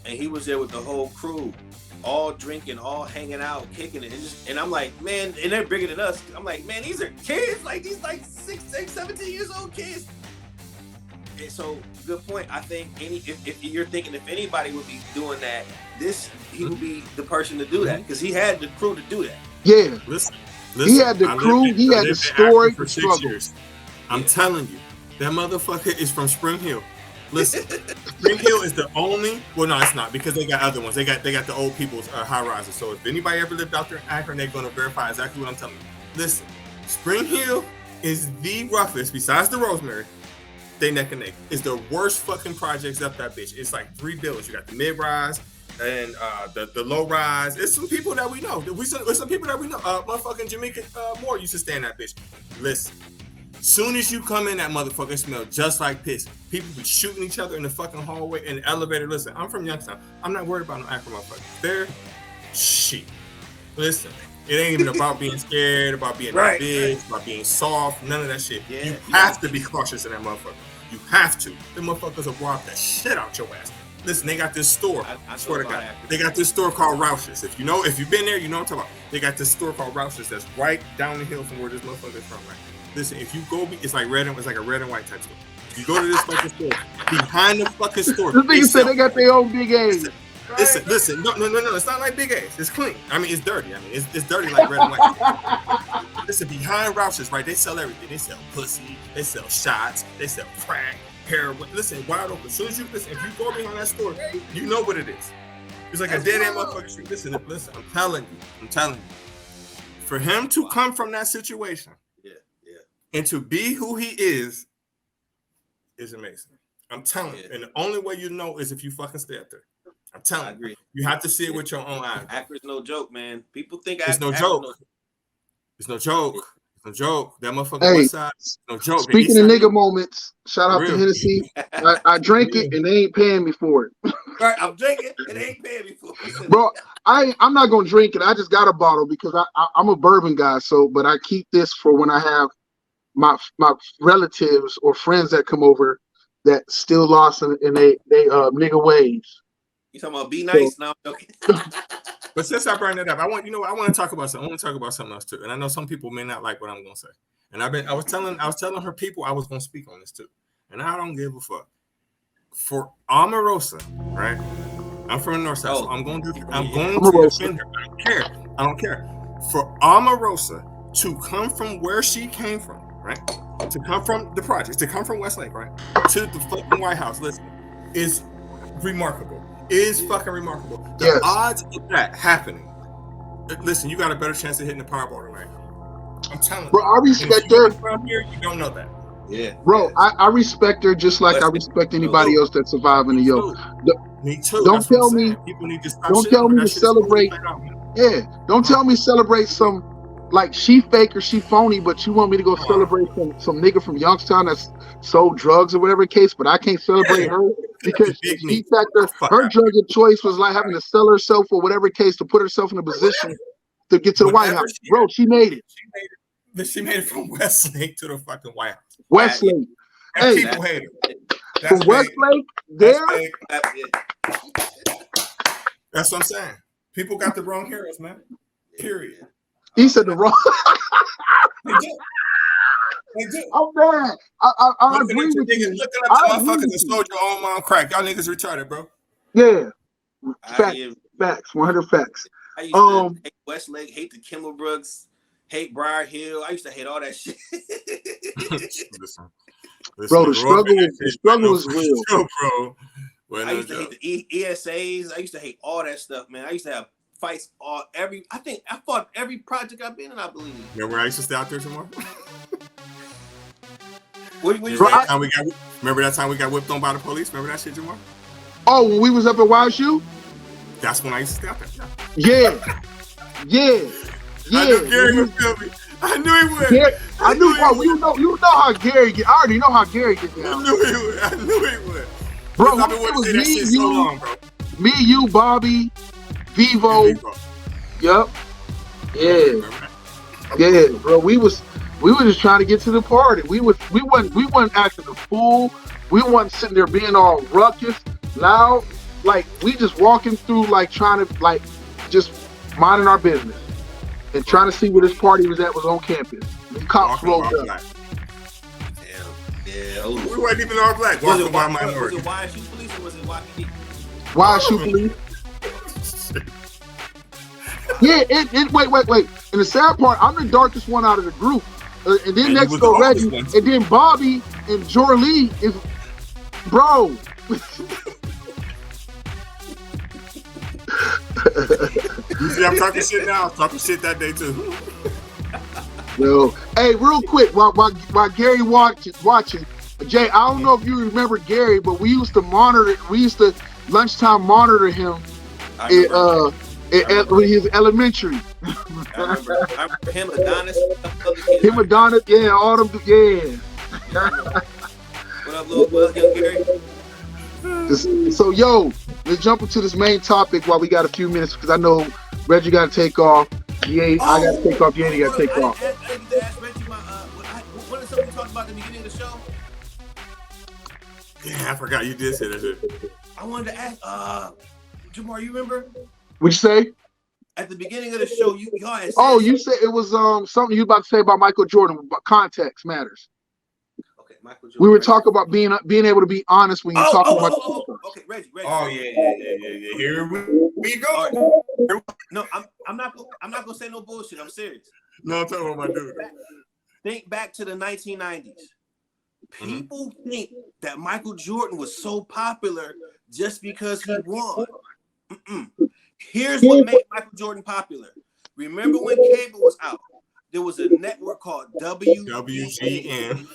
And he was there with the whole crew, all drinking, all hanging out, kicking it, and I'm like, man, and they're bigger than us. I'm like, man, these are kids, like these 17 years old kids. And so, good point. I think if you're thinking if anybody would be doing that, he would be the person to do that because he had the crew to do that. Yeah, listen. He had the crew. He had the story for 6 years. I'm telling you, that motherfucker is from Spring Hill. Listen, Spring Hill is the only. Well, no, it's not because they got other ones. They got the old people's high rises. So if anybody ever lived out there in Akron, they're gonna verify exactly what I'm telling you. Listen, Spring Hill is the roughest besides the Rosemary. They neck and neck. It's the worst fucking projects up that bitch. It's like 3 buildings. You got the mid-rise, and the low rise. It's some people that we know. It's some people that we know. Motherfucking Jamaica Moore used to stay in that bitch. Listen, soon as you come in, that motherfucker smell just like piss. People be shooting each other in the fucking hallway, in the elevator. Listen, I'm from Youngstown. I'm not worried about no Akron motherfuckers. They're shit. Listen, it ain't even about being scared, about being Right. big, about being soft, none of that shit. Yeah, You have to be cautious in that motherfucker. You have to. The motherfuckers will rob that shit out your ass. Listen, they got this store. I swear to God, they got this store called Roush's. If you've been there, you know what I'm talking about. They got this store called Roush's that's right down the hill from where this motherfucker's from, right? Listen, if you go, it's like a red and white type store. If you go to this fucking store, behind the fucking store, The niggas said they got their own big A's. Listen, no, it's not like big A's. It's clean. I mean, it's dirty. I mean, it's dirty like red and white. Listen, behind Roush's, right? They sell everything. They sell pussy. They sell shots. They sell crack, heroin. Listen, wide open. As soon as if you go behind that store, you know what it is. It's like a dead end motherfucker street. Listen. I'm telling you. For him to come from that situation, and to be who he is amazing. I'm telling you. And the only way you know is if you fucking stay up there. I'm telling you. You have to see it with your own eyes. Akron's no joke, man. People think it's no joke. It's no joke. It's no joke. That motherfucker West Side, no joke. Speaking of nigga moments, shout out to Hennessy. I drank it and they ain't paying me for it. Right, I'm drinking and they ain't paying me for it. Bro, I'm not gonna drink it. I just got a bottle because I'm a bourbon guy. But I keep this for when I have my relatives or friends that come over that still lost in they nigga ways. You talking about be nice? So, no, okay. But since I brought that up, I want to talk about something. I want to talk about something else too. And I know some people may not like what I'm gonna say. And I was telling her people I was gonna speak on this too. And I don't give a fuck. For Omarosa, right? I'm from the north side, so I'm going to defend her. I don't care. For Omarosa to come from where she came from, right? To come from the projects, to come from Westlake, right? To the fucking White House, listen, is remarkable. Is fucking remarkable. The odds of that happening. Listen, you got a better chance of hitting the Powerball tonight. I'm telling you. Bro, I respect her. From here, you don't know that. Yeah. Bro, I respect her just like I respect anybody else that's surviving the yoke. Me too. Don't tell me. People need to stop. Don't tell me to celebrate. Don't tell me celebrate some like she fake or she phony, but you want me to go celebrate some nigga from Youngstown that's sold drugs or whatever case, but I can't celebrate her because her drug of choice was like having to sell herself or whatever case to put herself in a position to get to the White House. Bro, she made it. She made it from Westlake to the fucking White House. Westlake. And people hate her. From Westlake, there. That's what I'm saying. People got the wrong heroes, man. Period. He said the wrong. They do. I'm mad. I agree with you. Looking up to motherfuckers that sold your own mom crack. Y'all niggas retarded, bro. Yeah. Facts. 100 facts. I used to hate Westlake, hate the Kimmel Brooks, hate Briar Hill. I used to hate all that shit. Listen, bro, the struggle was real. Bro. I used to hate the ESAs. I used to hate all that stuff, man. I used to have fights I think I fought every project I've been in, I believe. Remember I used to stay out there tomorrow? Remember that time we got whipped on by the police? Remember that shit, Jamar? Oh, when we was up at YSU? That's when I used to stay out there. Yeah. I knew Gary would feel me. I knew he would. You know how Gary get. I already know how Gary gets down. I knew he would. Bro, I've been wanting to say that shit so long, bro. Me, you, Bobby, Vivo. Yep. Yeah, bro. We was just trying to get to the party. We wasn't acting a fool. We wasn't sitting there being all ruckus, loud. Like we just walking through, like trying to like just minding our business and trying to see where this party was on campus. The cops rolled up. Yeah. We wasn't even all black. Was it YSU police or was it YPD? YSU police. Yeah, wait. And the sad part, I'm the darkest one out of the group. And then next to Reggie, and then Bobby and Jorlee is, bro. You see, I'm talking shit now. I'm talking shit that day too. Yo, hey, real quick, while Gary watching, Jay, I don't know if you remember Gary, but we used to lunchtime monitor him When he was elementary. I remember him, Adonis, Him, Adonis, yeah, all them, yeah. What up, young Gary? So, yo, let's jump into this main topic while we got a few minutes because I know Reggie got to take off. I got to take off. Yanni got to take off. I need to ask Reggie what is something we talked about at the beginning of the show? Yeah, I forgot you did say that shit. I wanted to ask, Jamar, you remember? What'd you say? At the beginning of the show, y'all had said. Oh, you said it was something you about to say about Michael Jordan. But context matters. Okay, Michael Jordan. We were talking about being able to be honest when you're talking about. Okay, Reggie. Oh yeah. Here we go. Right. No, I'm not gonna say no bullshit. I'm serious. No, I'm talking about my dude. Think back to the 1990s. People think that Michael Jordan was so popular just because he won. Here's what made Michael Jordan popular. Remember when cable was out? There was a network called WGN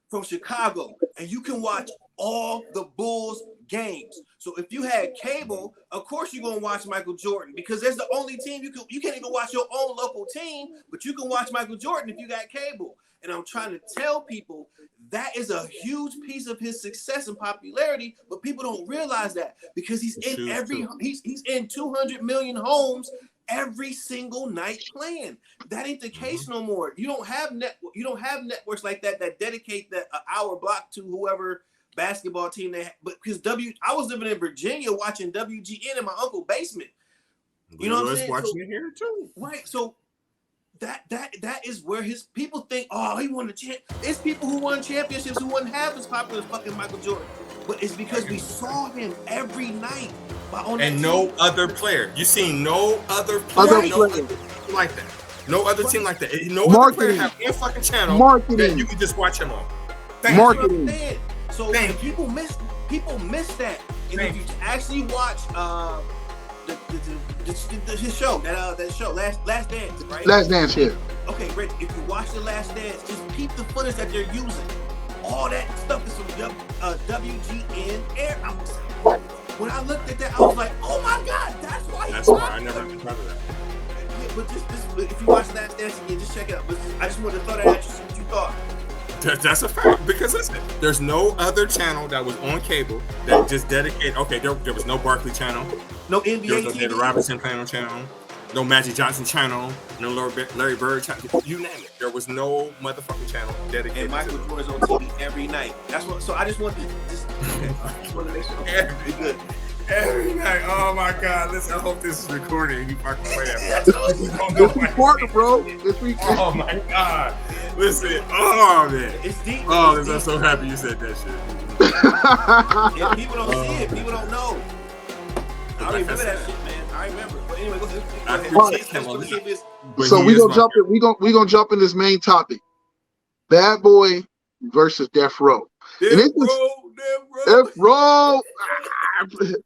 from Chicago, and you can watch all the Bulls games. So if you had cable, of course you're gonna watch Michael Jordan because there's the only team you can't even watch your own local team, but you can watch Michael Jordan if you got cable. And I'm trying to tell people that is a huge piece of his success and popularity, but people don't realize that because he's in 200 million homes every single night playing. That ain't the case no more. You don't have networks like that dedicate that an hour block to whoever basketball team they have. But because I was living in Virginia watching WGN in my uncle's basement. You know what I'm saying? Watching it here too. Right. So that is where his people think, oh, he won the champ. It's people who won championships who wouldn't have as popular as fucking Michael Jordan. But it's because we saw him every night. And no other player. You seen no other player like that. No other team like that. No other player have a fucking channel that you can just watch him on. Marketing. So people miss that. And if you actually watch his show, that show, Last Dance, right? Last Dance, yeah. Okay, great. If you watch the Last Dance, just peep the footage that they're using. All that stuff is from WGN Air. When I looked at that, I was like, "Oh my God, that's why." That's why I never thought of that. Yeah, but if you watch Last Dance again, just check it out. But I just wanted to throw that at you, see what you thought. That's a fact because listen, there's no other channel that was on cable that just dedicated. Okay, there was no Barkley channel, no NBA, there was no David Robinson channel, no Magic Johnson channel, no Larry Bird channel. You name it, there was no motherfucking channel dedicated. And Michael Jordan's on TV every night. That's what. So I just want to make sure. Every good. Every night. Oh my God! Listen, I hope this is recorded. You fucking play that. It's recorded, bro. It's recorded. Oh my God! Listen. Oh man. It's deep. Oh, I'm so happy you said that shit. Yeah, people don't see it. People don't know. I remember that shit, man. I remember. But anyway, go ahead. So we gonna jump in this main topic. Bad Boy versus Death Row. Death Row.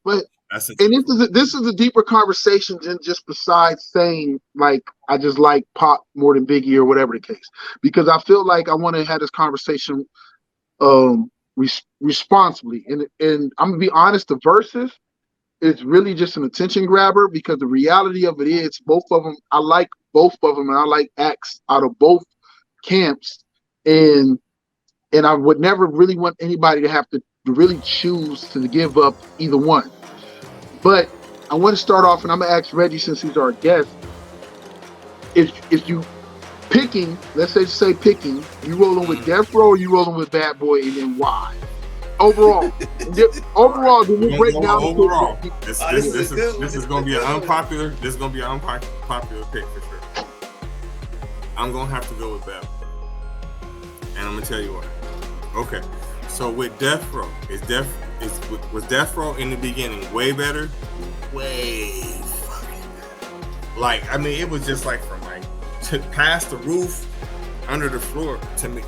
But this is a deeper conversation than just besides saying like I just like pop more than Biggie or whatever the case. Because I feel like I want to have this conversation responsibly. And I'm gonna be honest, the verses is really just an attention grabber because the reality of it is both of them. I like both of them, and I like acts out of both camps. And I would never really want anybody to have to really choose to give up either one. But I want to start off, and I'm gonna ask Reggie since he's our guest. If you picking, let's say picking, you rolling with Death Row or you rolling with Bad Boy, and then why? Overall, then we break down. Overall, this is gonna be an unpopular. This is gonna be an unpopular pick for sure. I'm gonna have to go with Bad Boy, and I'm gonna tell you why. Okay, so with Death Row, was Death Row in the beginning way better? Way fucking better. Like, I mean, it was just like from like past the roof, under the floor to me.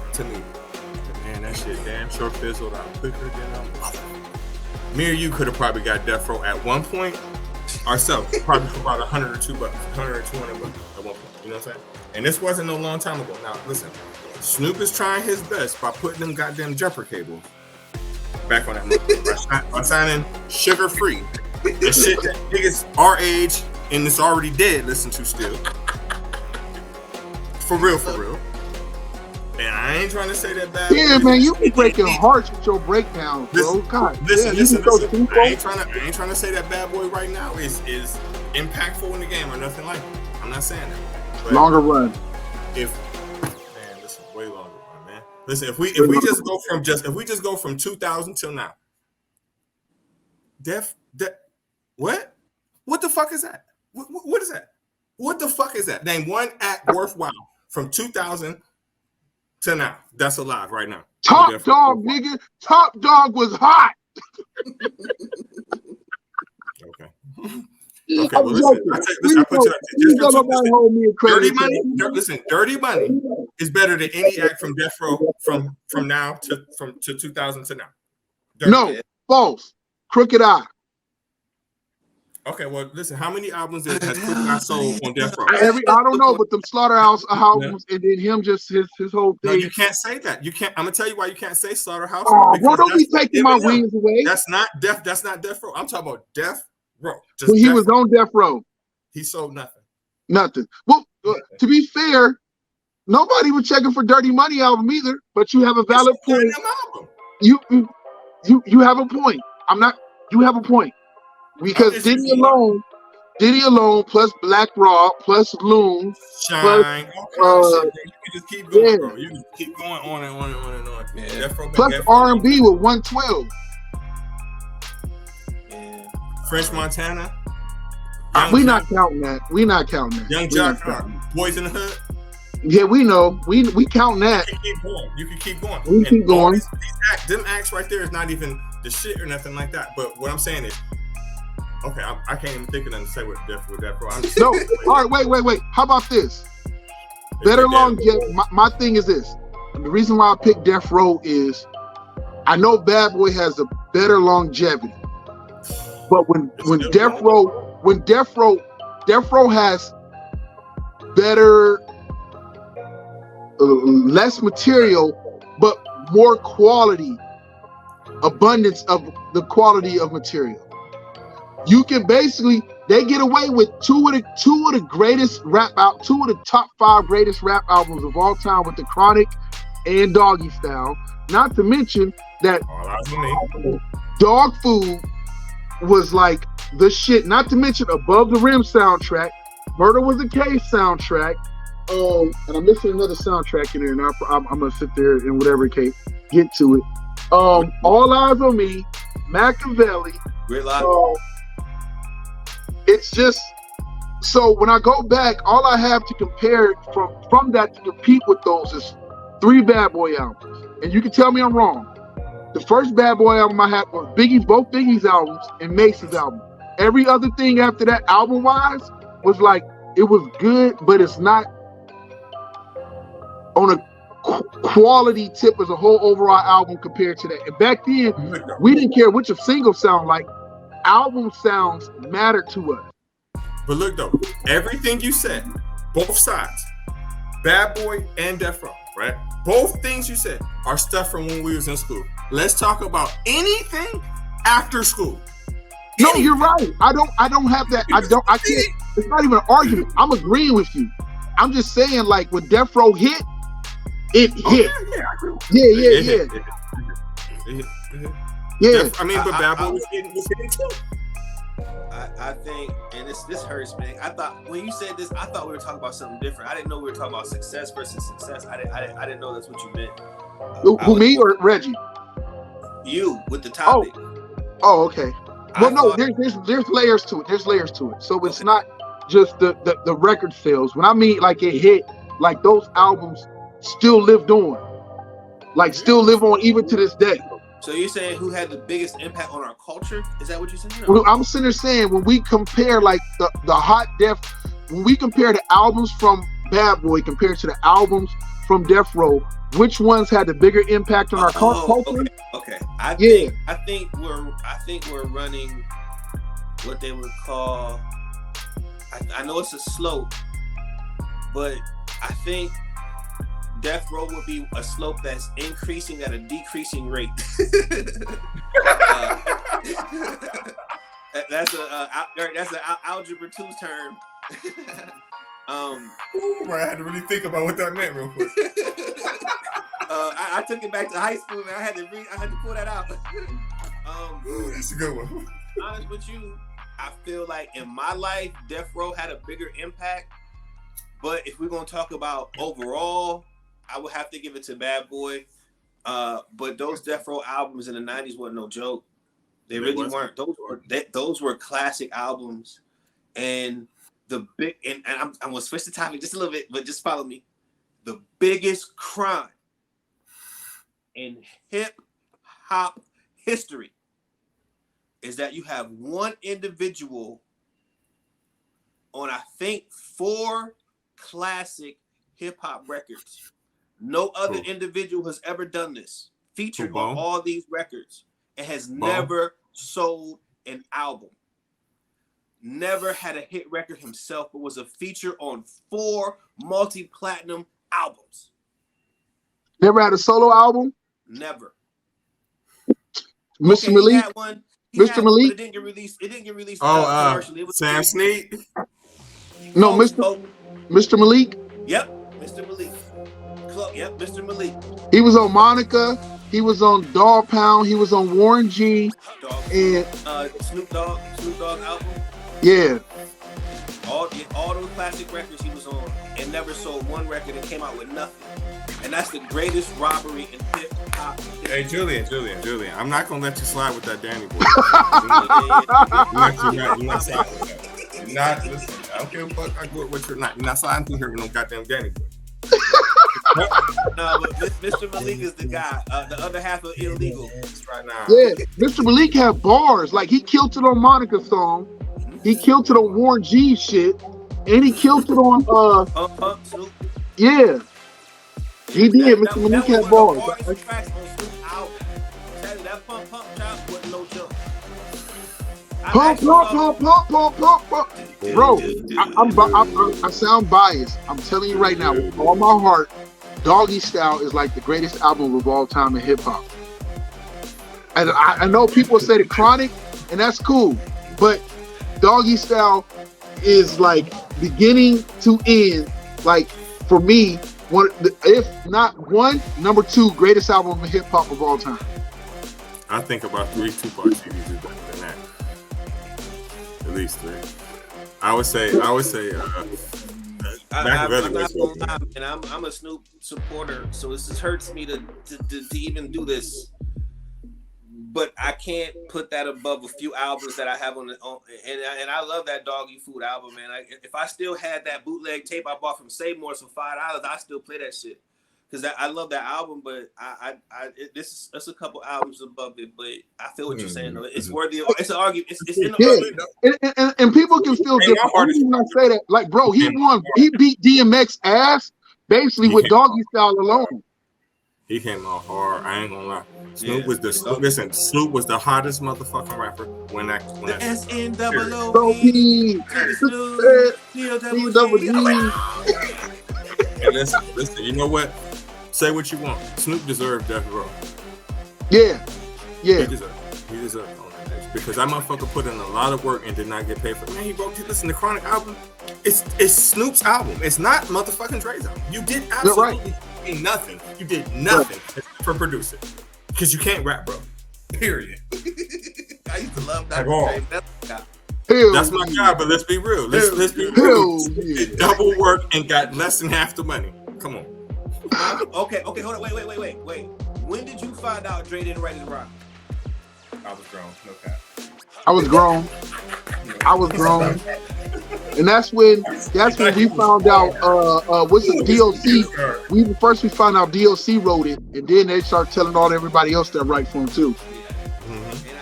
Man, that shit damn sure fizzled out quicker than me or you could have probably got Death Row at one point ourselves, probably for about $100 or $200 at one point. You know what I'm saying? And this wasn't no long time ago. Now, listen. Snoop is trying his best by putting them goddamn jumper cables back on that movie by signing Sugar Free The shit that niggas our age and it's already dead listen to still. For real. And I ain't trying to say that bad. Yeah, man, you be breaking hearts with your breakdowns, bro. God, listen. I ain't ain't trying to say that Bad Boy right now is impactful in the game or nothing like that. I'm not saying that. But longer run. Way longer run, man. Listen, if we just go from 2000 till now, what the fuck is that? What is that? What the fuck is that? Name one act worthwhile from 2000 to now that's alive right now. Top Dog, nigga. Top Dog was hot. Okay. Okay, well, listen, I put you Dirty Money. Listen, Dirty Money is better than any act from Death Row from now to 2000 to now. No, false. Crooked Eye. Okay, well, listen, how many albums has Crooked Eye sold on Death Row? I don't know, but the Slaughterhouse albums and then him just his whole thing. No, you can't say that. You can't. I'm gonna tell you why you can't say Slaughterhouse. Oh, bro, don't be taking my wings away. That's not Death Row. I'm talking about Death Row. When he was on Death Row, he sold nothing. Nothing. Well, to be fair, nobody was checking for Dirty Money album either. But you have a valid point. You have a point. You have a point. Because Diddy alone plus Black Raw plus Loon Shine. plus you can just keep going, bro. You can keep going on and on. Yeah. Plus R&B with 112. Yeah. French Montana. We not counting that. Young Jock, Boys in the Hood. Yeah, we know. We counting that. You can keep going. We keep going. Them acts right there is not even the shit or nothing like that. But what I'm saying is, okay, I can't even think of nothing to say with Death Row. No, all right, wait. How about this? Better longevity. My thing is this. The reason why I picked Death Row is I know Bad Boy has a better longevity. But when Death Row has better, less material, but more quality, abundance of the quality of material. You can basically, they get away with two of the top 5 greatest rap albums of all time with The Chronic and Doggy Style. Not to mention that Dog Food was like the shit. Not to mention Above the Rim soundtrack, Murder Was a Case soundtrack, and I'm missing another soundtrack in there. And I'm gonna sit there and whatever case get to it. All Eyes on Me, Machiavelli. It's just so when I go back, all I have to compare from that to compete with those is 3 Bad Boy albums. And you can tell me I'm wrong. The first Bad Boy album I had was both Biggie's albums and Mace's album. Every other thing after that, album-wise, was like, it was good, but it's not on a quality tip as a whole overall album compared to that. And back then, we didn't care which a single sound like. Album sounds matter to us. But look though, everything you said, both sides, Bad Boy and Death Row, right? Both things you said are stuff from when we was in school. Let's talk about anything after school. No, you're right. I don't have that. I can't. It's not even an argument. I'm agreeing with you. I'm just saying, like, when Death Row hit, it hit. Yeah. I mean, but Bad Boy was hitting too. I think, and this hurts, man. I thought when you said this, I thought we were talking about something different. I didn't know we were talking about success versus success. I didn't know that's what you meant. Who me or Reggie? You with the topic. Oh, okay. Well, no, there's layers to it. There's layers to it. So it's not just the record sales. When I mean like it hit, like those albums still lived on, like still live on even to this day. So you're saying who had the biggest impact on our culture? Is that what you're saying? Well, I'm sitting there saying when we compare like the Hot Def, when we compare the albums from Bad Boy compared to the albums from Death Row, which ones had the bigger impact on our culture? Okay. I think we're running what they would call. I know it's a slope, but I think Death Row would be a slope that's increasing at a decreasing rate. That's an algebra 2 term. I had to really think about what that meant real quick. I took it back to high school, man. I had to pull that out. That's a good one. Honest with you, I feel like in my life, Death Row had a bigger impact. But if we're gonna talk about overall, I would have to give it to Bad Boy. But those Death Row albums in the '90s wasn't no joke. They really weren't. Those were classic albums, and I'm gonna switch the topic just a little bit, but just follow me. The biggest crime in hip hop history is that you have one individual on, I think, 4 classic hip hop records. No other individual has ever done this, featured on all these records, and has never sold an album. Never had a hit record himself, but was a feature on 4 multi-platinum albums. Never had a solo album? Never. Mr. Malik? He had one. Mr. Malik? It didn't get released. Commercially. It was Sam Snead? No, Mr. Malik? Yep, Mr. Malik. Yep, Mr. Malik. He was on Monica. He was on Dog Pound. He was on Warren G. And Snoop Dogg album. Yeah. All those classic records he was on, and never sold one record and came out with nothing. And that's the greatest robbery in hip hop. Hey, Julian, I'm not gonna let you slide with that Danny boy. You're not sliding with that. Listen, I don't give a fuck. I grew up with you're not sliding through here with no goddamn Danny boy. No, but Mr. Malik is the guy. The other half of Illegal right now. Yeah, Mr. Malik had bars. Like, he killed it on Monica's song. He killed it on Warren G shit. And he killed it on Snoop. Yeah. He did. Mr. Malik had bars. That pump chop wasn't no joke. Pump. Bro, I sound biased. I'm telling you right now, with all my heart, Doggy Style is like the greatest album of all time in hip hop. And I know people say the Chronic, and that's cool, but Doggy Style is like beginning to end, like for me, one, if not one, number 2 greatest album in hip hop of all time. I think about 3 Tupac CDs is better than that. At least 3. I would say. I'm not gonna lie, and I'm a Snoop supporter, so it just hurts me to even do this. But I can't put that above a few albums that I have and I love that Doggy Food album, man. If I still had that bootleg tape I bought from Save More for $5, I still play that shit because I love that album. But that's a couple albums above it. But I feel what you're saying though. It's worthy. It's an argument. It's in the argument. And people can feel different. When I say that, like, bro, he beat DMX ass basically with Doggy Style alone. He came out hard. I ain't gonna lie. Snoop was the hottest motherfucking rapper when that SNOOP. And listen, you know what? Say what you want. Snoop deserved Death Row. Yeah. He deserved all that bitch. Because that motherfucker put in a lot of work and did not get paid for it. Man, he wrote, listen, the Chronic album, it's Snoop's album. It's not motherfucking Dre's album. You did absolutely nothing. You did nothing for producing. Because you can't rap, bro. Period. I used to love that. That's my guy, but let's be real. Let's be real. Did double work and got less than half the money. Come on. Okay, hold on. Wait. When did you find out Dre didn't write it rock? I was grown. No cap. I was grown. And that's when we found out what's the DLC. We found out DLC wrote it, and then they start telling everybody else that write for him too.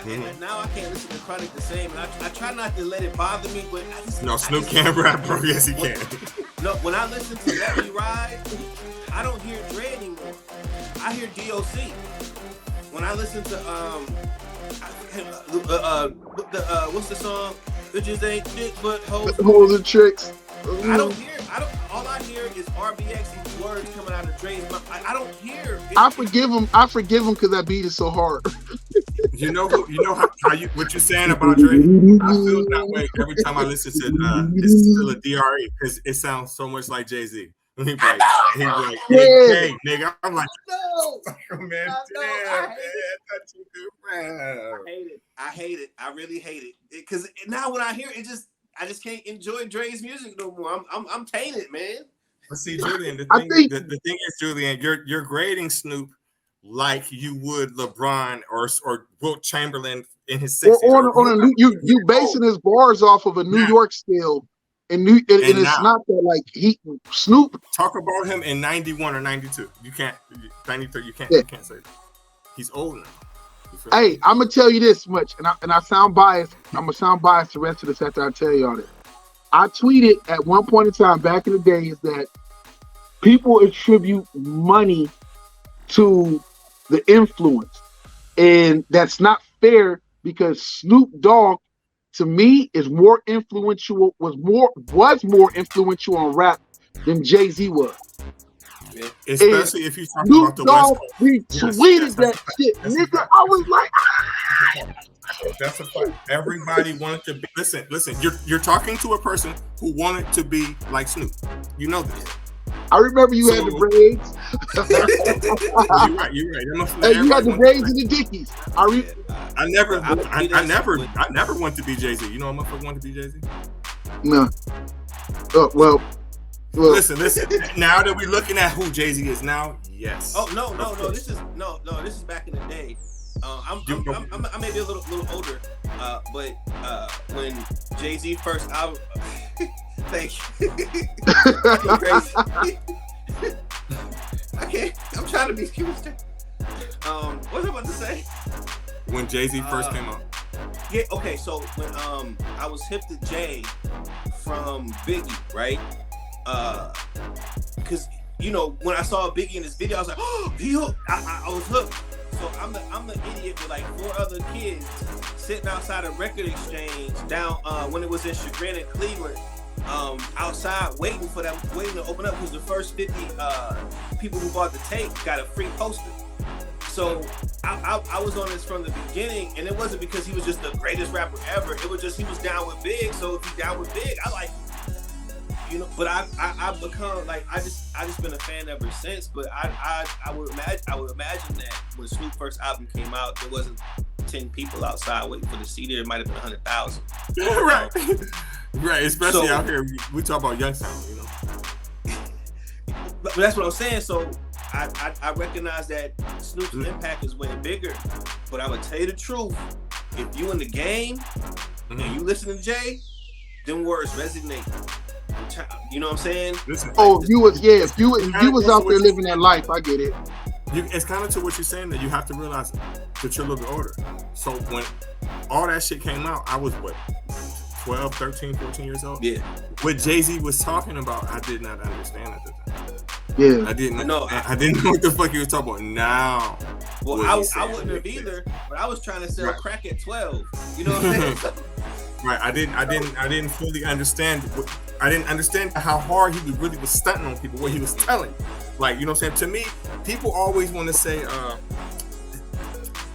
And now I can't listen to Chronic the same. And I try not to let it bother me, but Snoop can't rap, bro. Yes, he can. No, when I listen to Let Me Ride, I don't hear Dre anymore. I hear DOC. When I listen to what's the song? Bitches ain't dick but hoes. Hoes and tricks. All I I hear is RBX's words coming out of Dre's mouth. I don't hear. I forgive him because that beat is so hard. You know how you what you're saying about Dre. I feel that way every time I listen to it's still a DRE because it sounds so much like Jay-Z. He's like, hey, nigga. I'm like, no, man, I hate it. I really hate it because now when I hear it, I just can't enjoy Dre's music no more. I'm tainted, man. But see, Julian, the thing is, Julian, you're grading Snoop like you would LeBron or Wilt Chamberlain in his 60s. You basing his bars off of a New York scale, and it's not that like Snoop. Talk about him in 91 or 92. You can't 93. You can't say that. He's old now. Hey, I'm gonna tell you this much, and I sound biased. I'm gonna sound biased the rest of this after I tell y'all this. I tweeted at one point in time back in the days that people attribute money to the influence, and that's not fair because Snoop Dogg, to me, is more influential. Was more influential on rap than Jay-Z was. Yeah. Especially if you talk about the West Coast. We tweeted that shit, nigga. I was like, that's a fact. Everybody wanted to be. Listen. You're talking to a person who wanted to be like Snoop. You know this. I remember you had the braids. You're right. Hey, you had the braids and the dickies. I never want to be Jay-Z. You know a motherfucker want to be Jay-Z? No. Well. Listen. Now that we're looking at who Jay-Z is now, yes. Oh no. This is back in the day. I may be a little older, but when Jay-Z first album, thank you. I can't. I'm trying to be cute. What was I about to say? When Jay-Z first came out. Yeah. Okay. So when I was hip to Jay from Biggie, right? Because when I saw Biggie in this video, I was like, oh, he hooked. I was hooked. So I'm the idiot with like 4 other kids sitting outside a record exchange down when it was in Chagrin in Cleveland, outside waiting to open up because the first 50 people who bought the tape got a free poster. So I was on this from the beginning, and it wasn't because he was just the greatest rapper ever. It was just he was down with Big. So if he's down with Big, I like. But I've become like I just been a fan ever since. But I would imagine that when Snoop first album came out, there wasn't 10 people outside waiting for the CD. There might have been 100,000. Right. Especially out here, we talk about Youngstown, But that's what I'm saying. So I recognize that Snoop's impact is way bigger. But I would tell you the truth: if you in the game and you listen to Jay, them words resonate. You know what I'm saying? Listen, if you was out there living that life, I get it. It's kind of to what you're saying that you have to realize that you're a little bit older. So when all that shit came out, I was 12, 13, 14 years old. Yeah. What Jay-Z was talking about, I did not understand at the time. Yeah. I didn't know what the fuck he was talking about. Now. Well, I wouldn't have either, but I was trying to sell crack at 12. You know what I'm saying? Right. I didn't fully understand. I didn't understand how hard he really was stunting on people, what he was telling. Like, you know what I'm saying? To me, people always want to say,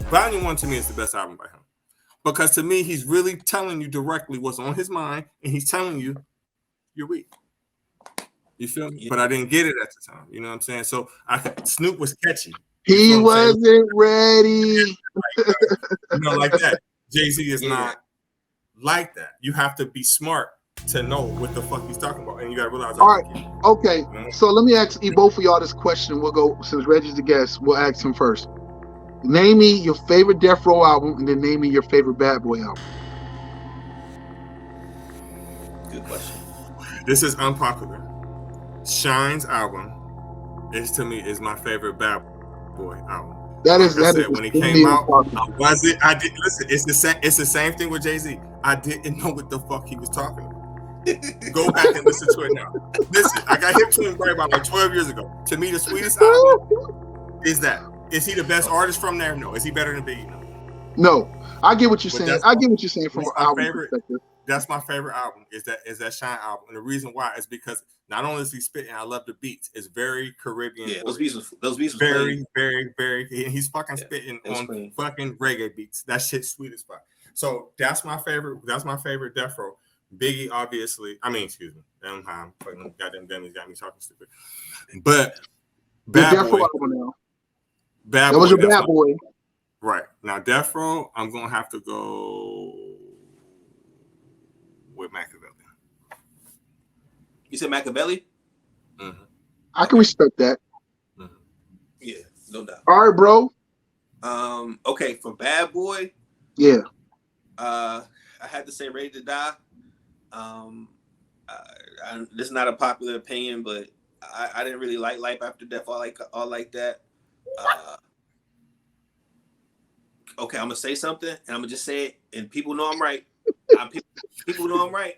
Volume 1 to me is the best album by him. Because to me, he's really telling you directly what's on his mind, and he's telling you, you're weak. You feel me? Yeah. But I didn't get it at the time. You know what I'm saying? So Snoop was catchy. He wasn't ready. Like that. Jay-Z is not like that. You have to be smart to know what the fuck he's talking about, and you gotta realize. All right, okay. So let me ask both of y'all this question. We'll go, since Reggie's the guest, we'll ask him first. Name me your favorite Death Row album, and then name me your favorite Bad Boy album. Good question. This is unpopular. Shine's album is my favorite Bad Boy album. When it came out, I did listen. It's the same thing with Jay-Z. I didn't know what the fuck he was talking about. Go back and listen to it now. Listen, I got hip to him right about 12 years ago. To me, the sweetest album is that. Is he the best artist from there? No. Is he better than Biggie? No. I get what you're saying. I get what you're saying from an album perspective. That's my favorite album. Is that Shine album, and the reason why is because Not only is he spitting, I love the beats. It's very Caribbean. Yeah, those beats was very, clean. very. He's fucking spitting on clean. fucking reggae beats. That shit's sweet as fuck. So that's my favorite. That's my favorite Death Row. Biggie, obviously. I mean, excuse me. Damn time. Fucking goddamn Denny's got me talking stupid. But Bad Boy. Bad That was Boy, your Bad Boy. Right. Now, Death Row, I'm going to have to go with Machiavelli. You said Machiavelli? Mm-hmm. I can respect that. Mm-hmm. Yeah, no doubt. All right, bro. Okay, for Bad Boy, yeah. I had to say Ready to Die. This is not a popular opinion, but I didn't really like Life After Death all like that. Okay, I'm gonna say something, and I'm gonna just say it, and people know I'm right. People know I'm right,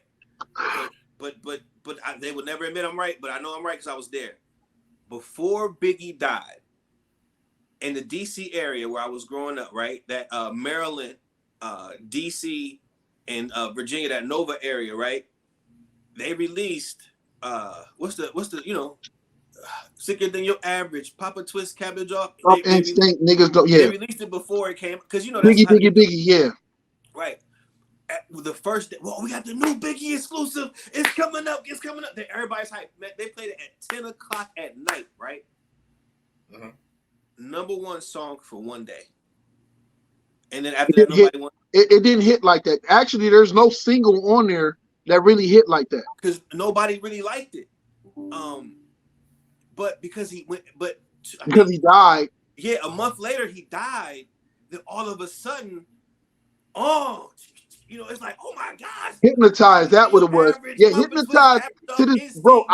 but they would never admit I'm right. But I know I'm right because I was there before Biggie died. In the DC area where I was growing up, right? That Maryland, DC, and Virginia, that Nova area, right? They released what's the Sicker Than Your Average, Papa Twist, Cabbage Off. Instinct, niggas don't. Yeah. They released it before it came because that's Biggie, yeah. Right. At the first day, well, we got the new Biggie exclusive. It's coming up. Everybody's hyped. Man, they played it at 10 o'clock at night, right? Mm-hmm. Number one song for one day. And then after that, nobody won. It didn't hit like that. Actually, there's no single on there that really hit like that. Because nobody really liked it. But because he died. Yeah, a month later he died. Then all of a sudden, it's like, oh my gosh. Hypnotized, that what it was. Yeah, hypnotized to this, bro.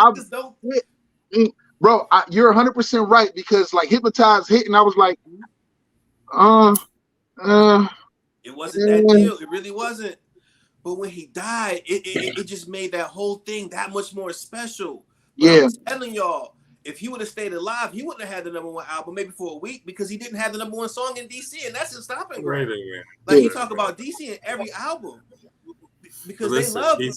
Bro, you're 100% right because like Hypnotized hit, and I was like, it wasn't that deal. It really wasn't. But when he died, it just made that whole thing that much more special. But yeah, I was telling y'all, if he would have stayed alive, he wouldn't have had the number one album maybe for a week because he didn't have the number one song in DC, and that's his stopping ground. Like he talk about DC in every album because they love him.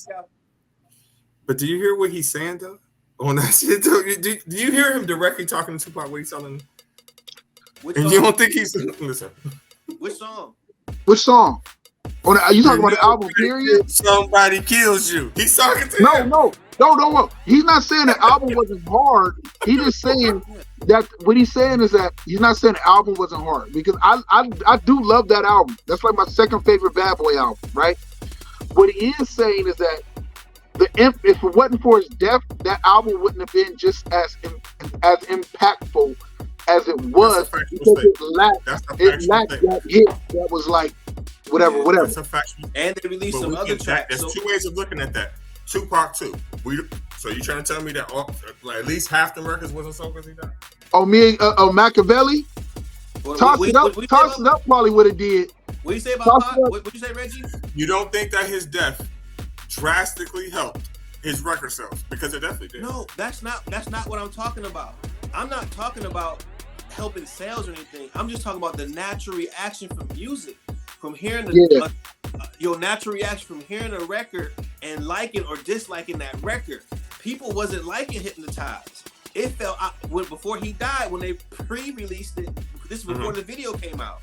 But do you hear what he's saying though? On that shit, do you hear him directly talking to Tupac? What he's telling? And you don't think he's listen? Which song? Which song? Are you talking about the album period? Somebody kills you. He's talking to him. No. He's not saying the album wasn't hard. He's just saying that what he's saying is that he's not saying the album wasn't hard because I do love that album. That's like my second favorite Bad Boy album, right? What he is saying is that if it wasn't for his death, that album wouldn't have been just as impactful as it was because it lacked that hit that was like whatever. That's a fact. And they released some other tracks. There's two ways of looking at that. Tupac 2. So you trying to tell me that at least half the records wasn't so because he died? Machiavelli? Toss it up probably would have did. What you say about Pac? What you say, Reggie? You don't think that his death drastically helped his record sales? Because it definitely did. No, that's not what I'm talking about. I'm not talking about helping sales or anything. I'm just talking about the natural reaction from music, from hearing your natural reaction from hearing a record and liking or disliking that record. People wasn't liking Hypnotized. It felt before he died when they pre-released it. This is before the video came out.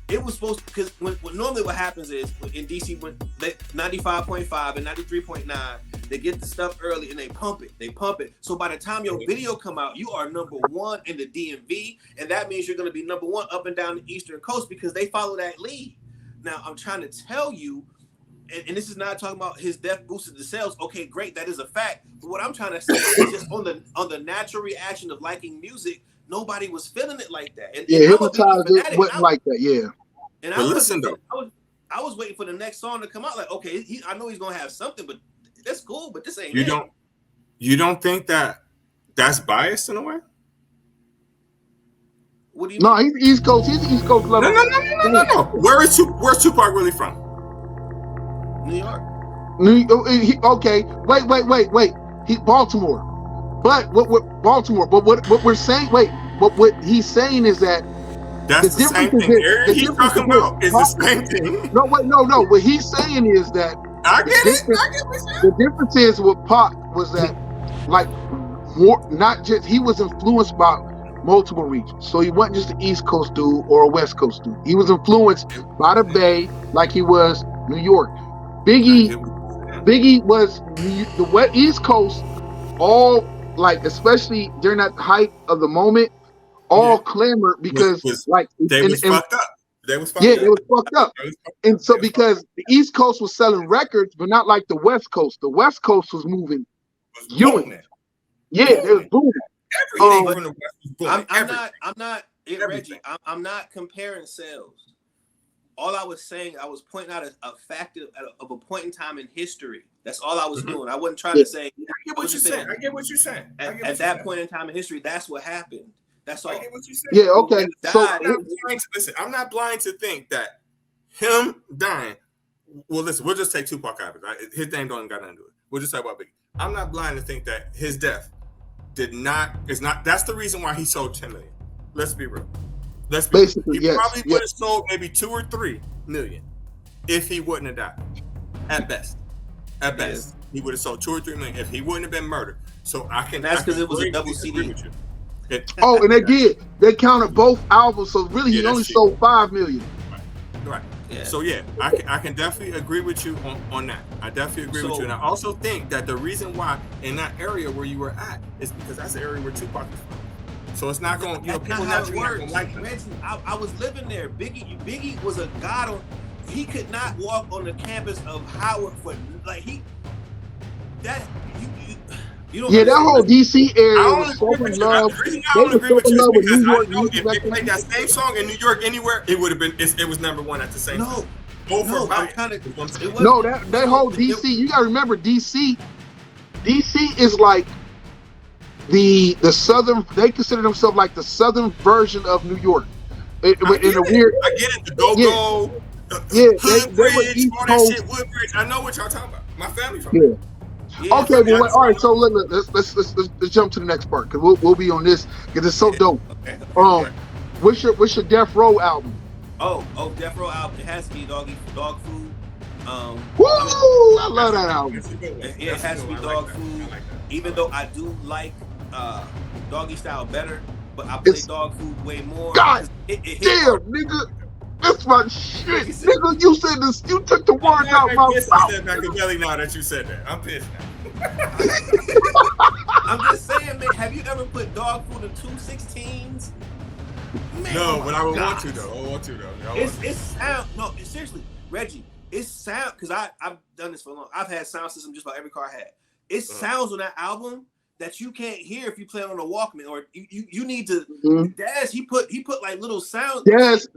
It was supposed to, because normally what happens is in DC when they 95.5 and 93.9, they get the stuff early and they pump it. So by the time your video come out, you are number one in the DMV, and that means you're going to be number one up and down the Eastern Coast because they follow that lead. Now I'm trying to tell you, and this is not talking about his death boosted the sales. Okay, great, that is a fact. But what I'm trying to say is just on the natural reaction of liking music. Nobody was feeling it like that. And Hypnotized it wasn't like that, yeah. And but listen though. I was waiting for the next song to come out. Like, okay, I know he's gonna have something, but that's cool. But this ain't. You don't think that's biased in a way? What do you? No, he's East Coast. He's East Coast level. No. Where's Tupac really from? New York. Okay. Wait. He Baltimore. But what Baltimore? But what we're saying? Wait. What he's saying is that that's the same thing. Area he's talking about is the same thing. No. What he's saying is that I get it. The difference is with Pac was that like more, not just he was influenced by multiple regions. So he wasn't just an East Coast dude or a West Coast dude. He was influenced by the Bay, like he was New York. Biggie was the West East Coast, all like especially during that height of the moment, all clamored because they was fucked up. They was fucked yeah, up. they was fucked up. And so because the East Coast was selling records, but not like the West Coast. The West Coast was moving units. Yeah, it was booming. Everything from the West was booming. Reggie, I'm not comparing sales. All I was saying, I was pointing out a fact of a point in time in history. That's all I was doing. I wasn't trying to say. I get what you're saying. At that point in time in history, that's what happened. That's all. I get what you're saying. Yeah, okay. So I'm not blind to think that him dying. Well, listen, we'll just take Tupac out of it. His name don't got nothing to do it. We'll just talk about Biggie. I'm not blind to think that his death is not. That's the reason why he sold 10 million. Let's be real. Basically, he probably would have sold maybe 2 or 3 million if he wouldn't have died. At best, he would have sold 2 or 3 million if he wouldn't have been murdered. So that's because it was a double CD. And they did. They counted both albums, so really he only sold 5 million. Right. Yeah. So I can definitely agree with you on that. I definitely agree with you, and I also think that the reason why in that area where you were at is because that's the area where Tupac is from. So it's not going. People not going to like him. I was living there. Biggie was a god. He could not walk on the campus of Howard for like he. That you don't. Yeah, that whole DC area was so in love. The reason I don't agree with you is because I know if they played that same song in New York anywhere, it would have been. It was number one at the same time. No, that whole DC. You gotta remember DC. DC is like the southern. They consider themselves like the southern version of New York. I get it. The go-go. Woodbridge, all that shit. Woodbridge. I know what y'all talking about. My family from there. Yeah, okay, well, all right. So let's jump to the next part because we'll be on this because it's so dope. Okay. What's your Death Row album? Oh, Death Row album. It has to be Dog Food. Woo! I love that album. It has to be Dog Food. Even though I do like Doggy Style better, but I play Dog Food way more. God damn, nigga. That's my shit, nigga. You said this. You took the words out my mouth. I'm Machiavelli now that you said that. I'm pissed now. I'm just saying, man. Have you ever put Dog Food in 2/16s? Man, no, but I would want to though. It's sound. No, seriously, Reggie. It's sound because I've done this for long. I've had sound system just about every car I had. It sounds on that album that you can't hear if you play it on a Walkman, or you need to. Daz, he put like little sounds. Daz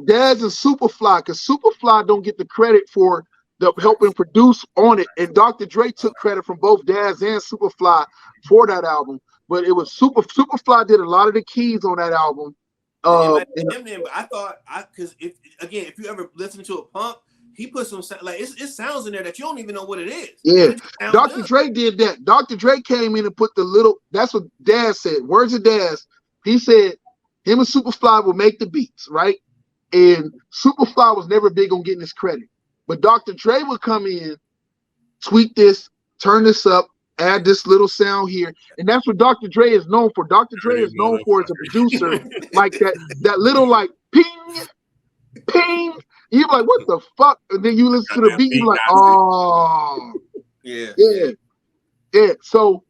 is Superfly because Superfly don't get the credit for the helping produce on it, and Dr. Dre took credit from both Daz and Superfly for that album. But it was Superfly did a lot of the keys on that album. But I thought because if you ever listen to a Pump, he put some like it sounds in there that you don't even know what it is. Yeah, Dr. Dre did that. Dr. Dre came in and put the little. That's what Daz said. Words of Daz. He said him and Superfly will make the beats, right? And Superfly was never big on getting his credit, but Dr. Dre would come in, tweak this, turn this up, add this little sound here, and that's what Dr. Dre is known for. Dr. Dre is known for as a producer, like that little like ping, ping. You're like, what the fuck? And then you listen to the beat, you're like, oh. Yeah. So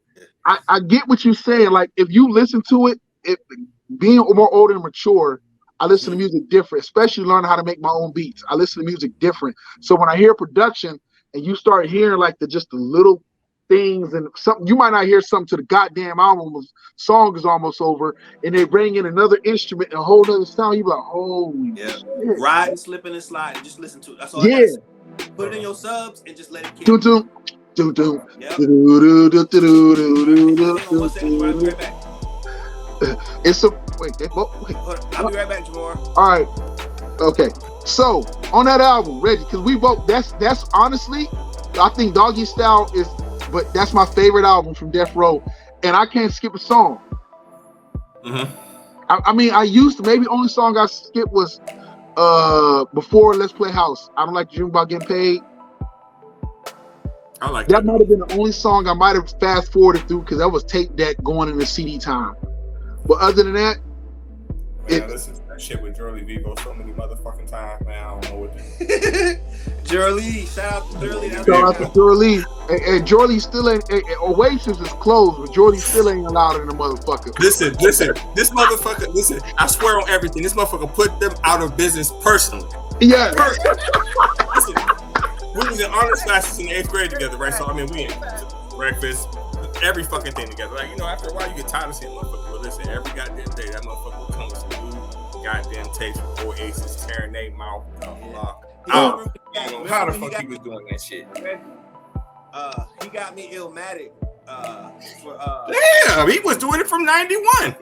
I get what you're saying. Like, if you listen to it, being more older and mature, I listen to music different, especially learning how to make my own beats. I listen to music different. So when I hear production and you start hearing like the little things and something, you might not hear something to the goddamn album song is almost over, and they bring in another instrument and a whole other sound. You be like, holy shit. Riding, slipping, and sliding. Just listen to it. That's all. I put it in your subs and just let it kick. It's a wait. I'll be right back, Jamar. All right. Okay. So on that album, Reggie, because we both that's honestly, I think Doggy Style is. But that's my favorite album from Death Row, and I can't skip a song. I mean, I used to. Maybe only song I skipped was before Let's Play House. I don't like to dream about getting paid. I like That might have been the only song I might have fast forwarded through because that was tape deck going into CD time. But other than that, man, listen to that shit with Jurley Vivo so many motherfucking times, man. I don't know what to do. Jurley, shout out to Jurley. Shout out to Jurley. And Jurley still ain't. Oasis is closed, but Jurley still ain't allowed in the motherfucker. Listen, this motherfucker. Listen, I swear on everything. This motherfucker put them out of business personally. Yeah. Listen, we was in honors classes in the 8th grade together, right? So I mean, we in breakfast, every fucking thing together. Like, you know, after a while, you get tired of seeing motherfucker. But listen, every goddamn day, that motherfucker will come with some new goddamn tapes from Oasis, tearing their mouth off. I don't know how the fuck he was doing that shit. He got me Illmatic. Damn, he was doing it from 91.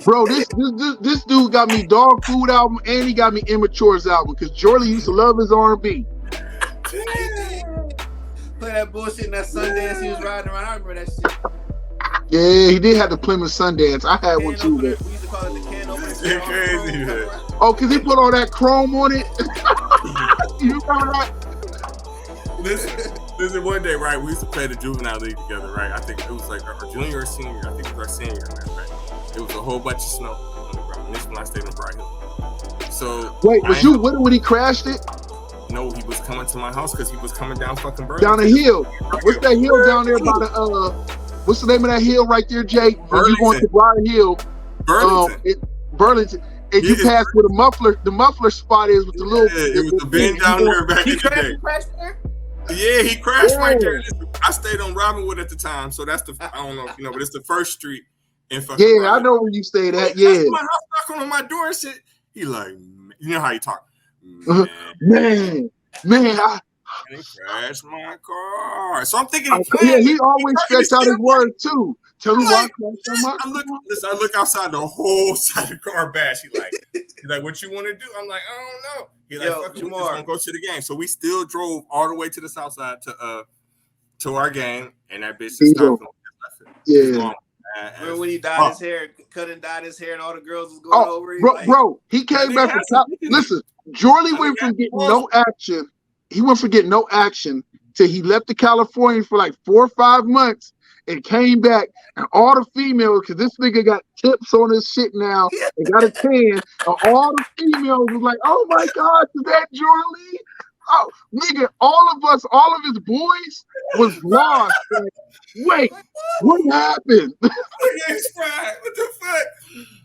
Bro, this dude got me Dog Food album and he got me Immature's album because Jorley used to love his R&B. Play that bullshit in that Sundance he was riding around. I remember that shit. Yeah, he did have the Plymouth Sundance. I had one too. We used to call it the can opener. It's crazy, man. Oh, because he put all that chrome on it? You remember that? Listen, one day, right, we used to play the Juvenile League together, right? I think it was like our junior or senior. I think it was our senior, right? It was a whole bunch of snow on the ground. This when I stayed in Bright Hill. So wait, was you with him when he crashed it? No, he was coming to my house because he was coming down fucking Burlington. Down the hill. What's that hill down there by the what's the name of that hill right there, Jake? When you going to Bright Hill. Burlington. And you pass where the muffler spot is with the little. Yeah, it was the bend down there back in the day. He crashed there? Yeah, he crashed right there. I stayed on Robinwood at the time, so that's the I don't know if you know, but it's the first street in fucking. Yeah, Robinwood. I know where you stayed at. Yeah, my house knocking on my door and shit. He like, you know how you talk, man. I crashed my car. So I'm thinking, he always stretched out his words too. Tell me why. I look outside the whole side of the car bash. He's like, what you want to do? I'm like, I don't know. He's like, fuck it, we just gonna go to the game. So we still drove all the way to the south side to our game, and that bitch just stopped. Yeah. Remember when he dyed his hair, cut and dyed his hair, and all the girls was going over him? Bro, he came back from top. Listen, Jorley went from getting no action. He went from getting no action till he left to California for like 4 or 5 months and came back. And all the females, because this nigga got tips on his shit now and got a tan. And all the females was like, oh my God, is that Jorley? Oh, nigga, all of his boys was lost. Like, wait, what happened? What the fuck?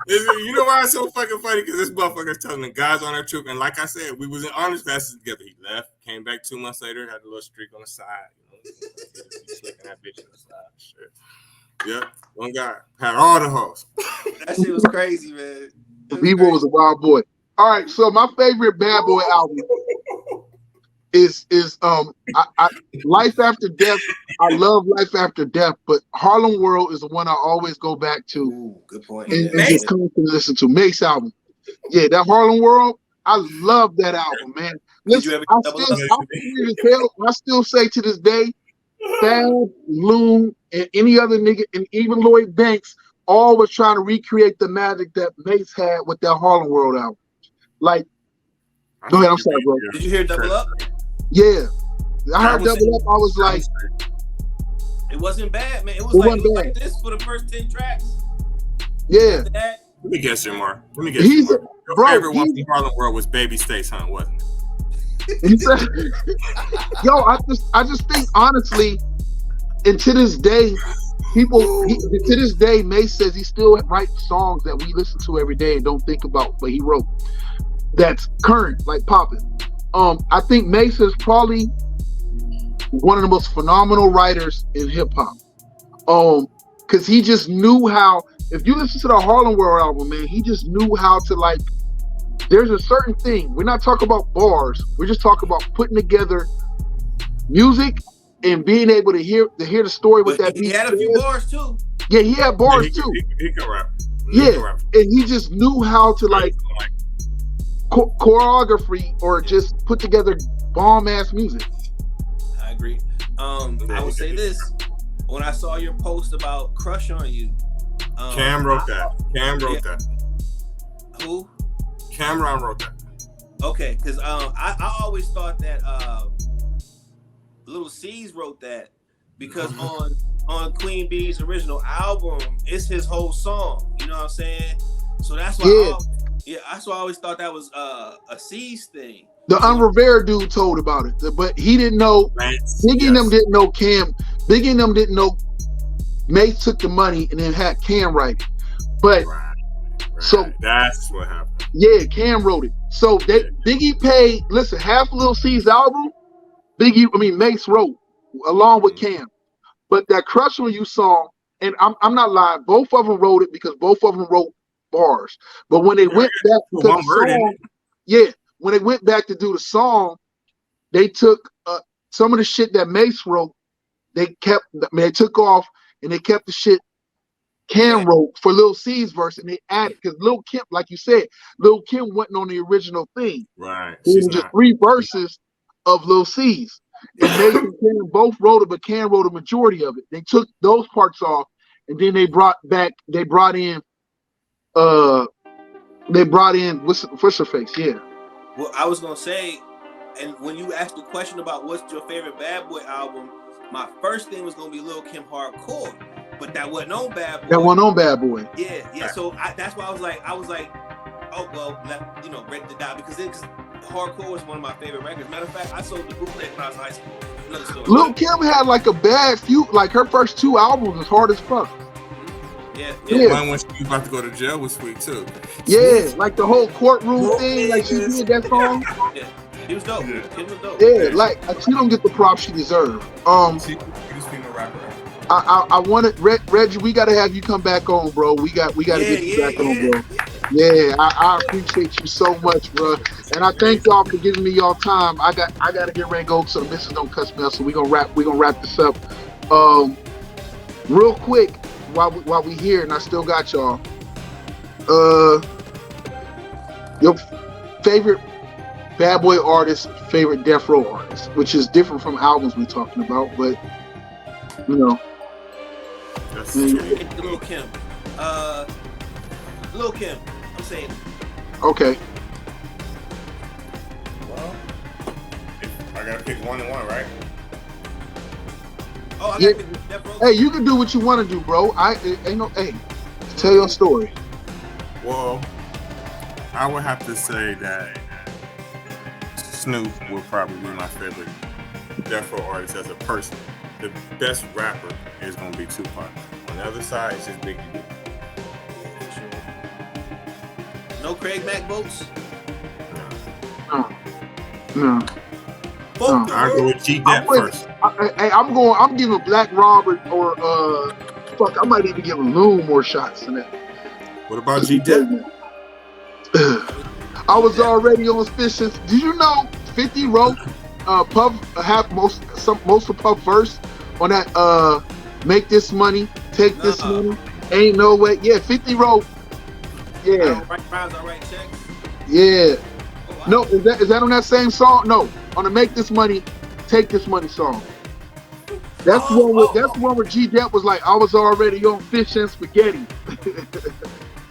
You know why it's so fucking funny? Because this motherfucker's telling the guys on our trip, and like I said, we was in honors classes together. He left, came back 2 months later, had a little streak on the side. You know, slicking that bitch on the side. Shit. Yep, one guy had all the hoes. That shit was crazy, man. B-Boy was a wild boy. All right, so my favorite Bad Boy album is Life After Death. I love Life After Death, but Harlem World is the one I always go back to. Ooh, good point. And just constantly listen to Mace album. Yeah, that Harlem World, I love that album, man. Listen, I still say to this day, Fab, Loon, and any other nigga, and even Lloyd Banks, all was trying to recreate the magic that Mace had with that Harlem World album. Like, go ahead, I'm sorry, bro. Did you hear Double Up? Yeah. I heard Double Up, I was like... It wasn't bad, man. It was like this for the first 10 tracks. Yeah. Let me guess you, Mark. Your favorite one from Harlem World was Baby States, huh? Wasn't it? He said, yo, I just think honestly, and to this day, to this day, Mace says he still writes songs that we listen to every day and don't think about, but he wrote. That's current, like popping. I think Mace is probably one of the most phenomenal writers in hip hop. Because he just knew how. If you listen to the Harlem World album, man, he just knew how to like. There's a certain thing. We're not talking about bars. We're just talking about putting together music and being able to hear the story with that beat. He had a few bars too. Yeah, he had bars too. He can rap. And he just knew how to like choreography or just put together bomb ass music. I agree. I will say this: when I saw your post about "Crush on You," Cam wrote that. That. Who? Cameron wrote that. Okay, because I always thought that Little C's wrote that, because on Queen Bee's original album, it's his whole song. You know what I'm saying? So that's why. That's why I always thought that was a C's thing. The Unrevere dude told about it, but he didn't know. Biggie and them didn't know Cam. Biggie and them didn't know. Mace took the money and then had Cam write it. But so that's what happened. Yeah, Cam wrote it. So Biggie paid. Listen, half Lil C's album, Mace wrote along with Cam. But that Crush on You song, and I'm not lying, both of them wrote it because both of them wrote bars. But when they went back to the song, when they went back to do the song, they took some of the shit that Mace wrote. They took off and they kept the shit Cam wrote for Lil C's verse, and they added because Lil Kim, like you said, Lil Kim wasn't on the original thing. Right. It was just 3 verses of Lil C's. And Mace and Cam both wrote it, but Cam wrote a majority of it. They took those parts off, and then they brought in what's her face? Yeah. Well, I was gonna say, and when you asked the question about what's your favorite Bad Boy album, my first thing was gonna be Lil Kim Hardcore, but that wasn't on Bad Boy. That wasn't on Bad Boy. Yeah. So that's why I was like, oh well, Ready to Die, because Hardcore was one of my favorite records. Matter of fact, I sold the bootleg when I was in high school. Another story. Lil Kim had like a bad few, like her first 2 albums was hard as fuck. The one when she was about to go to jail was sweet too. Yeah, like the whole courtroom thing, like she did that song. Yeah, he was dope. Kim was dope. Yeah, like she don't get the props she deserves. She's female rapper. I wanted Reggie. We got to have you come back on, bro. We got to get you back on, bro. Yeah, I appreciate you so much, bro. And I thank y'all for giving me y'all time. I got to get ready to go so the missus don't cuss me out. So we gonna wrap this up. Real quick while we here, and I still got y'all. Your favorite Bad Boy artist, favorite Death Row artist, which is different from albums we're talking about, but you know. That's Lil Kim. Lil Kim. I'm saying. Okay. Well, I gotta pick 1 and 1, right? Oh, I gotta pick Death Row. Hey, you can do what you want to do, bro. Tell your story. Well, I would have to say that Snoop would probably be my favorite Death Row artist as a person. The best rapper is going to be Tupac. On the other side, it's just Biggie. No Craig Mack votes? No. I'll go with G-Dep first. I'm giving Black Robert or I might even give Loon more shots than that. What about G-Dep? I was already on suspicion. Did you know 50 wrote Puff have most of Puff verse on that make this money, take this money, ain't no way. Yeah, 50 wrote. Yeah. I write checks. Yeah. Oh, wow. No, is that on that same song? No, on the Make This Money, Take This Money song. That's the one where G-Dep was like, I was already on fish and spaghetti.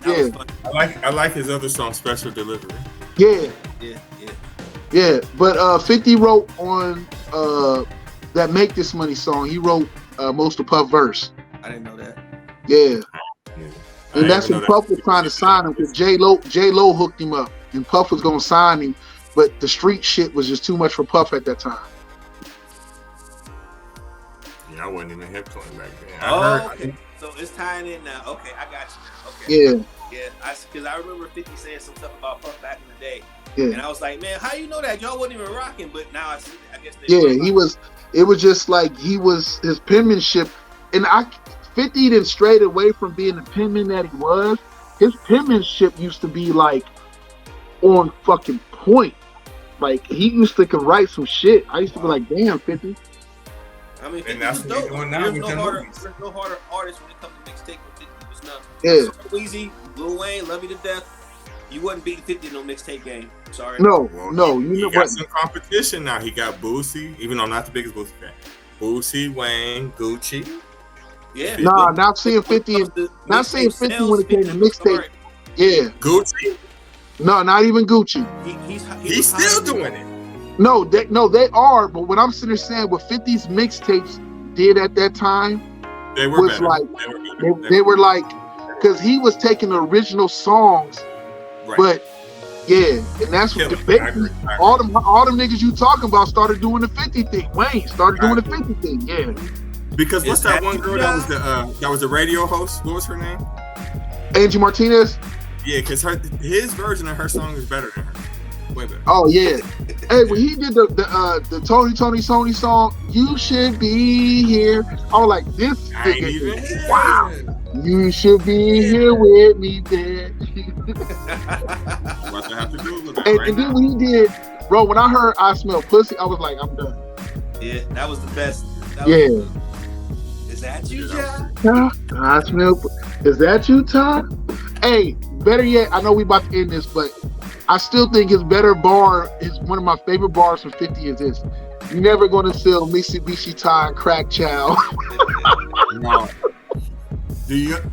Yeah. I like his other song, Special Delivery. Yeah. But 50 wrote on that Make This Money song. He wrote most of Puff verse. I didn't know that. Yeah. And that's when Puff was trying to sign him because J-Lo hooked him up, and Puff was gonna sign him, but the street shit was just too much for Puff at that time. Yeah, I wasn't even hip to him back then. Okay. So it's tying in now. Okay, I got you now. Okay. Yeah. Because I remember 50 saying some stuff about Puff back in the day. Yeah. And I was like, man, how you know that? Y'all wasn't even rocking, but now I see I guess he was. It was just like his penmanship, and 50 then strayed away from being the penman that he was. His penmanship used to be like on fucking point. Like he used to could write some shit. I used to be like, damn, 50. I mean, and that's what he's doing now. There's no harder artist when it comes to mixtape. Was nothing. Yeah. So Weezy, Lil Wayne, Love You to Death. You wasn't beating 50 in no mixtape game. Sorry. No. He got some competition now. He got Boosie, even though I'm not the biggest Boosie fan. Boosie, Wayne, Gucci. Yeah. Nah, not seeing 50. Not seeing 50 when it came to mixtape. Yeah. Gucci. No, not even Gucci. He's still doing it. No, they are. But what I'm sitting there saying with 50's mixtapes did at that time They were was better. like They were better. they were like, because he was taking the original songs, Right. but yeah, and that's what Killer. I basically agree. all them niggas you talking about started doing the 50 thing. Wayne started doing the I 50 thing. Yeah, Because what's Is that that one you, girl that was the radio host? What was her name? Angie Martinez. Yeah, because his version of her song is better than her. Way better. Oh yeah. Hey, when he did the Tony song, "You Should Be Here," I was like, this I ain't nigga even is here. wow. You should be here with me, man. I'm about to have to Google that And right then now. when he did, bro, when I heard "I Smell Pussy," I was like, I'm done. Yeah, that was the best. Yeah. Is that you, John? I smell. Is that you, Todd? Hey, better yet, I know we about to end this, but I still think his better bar is one of my favorite bars from 50 is this. You're never gonna sell Mitsubishi Tie and Crack Chow. No.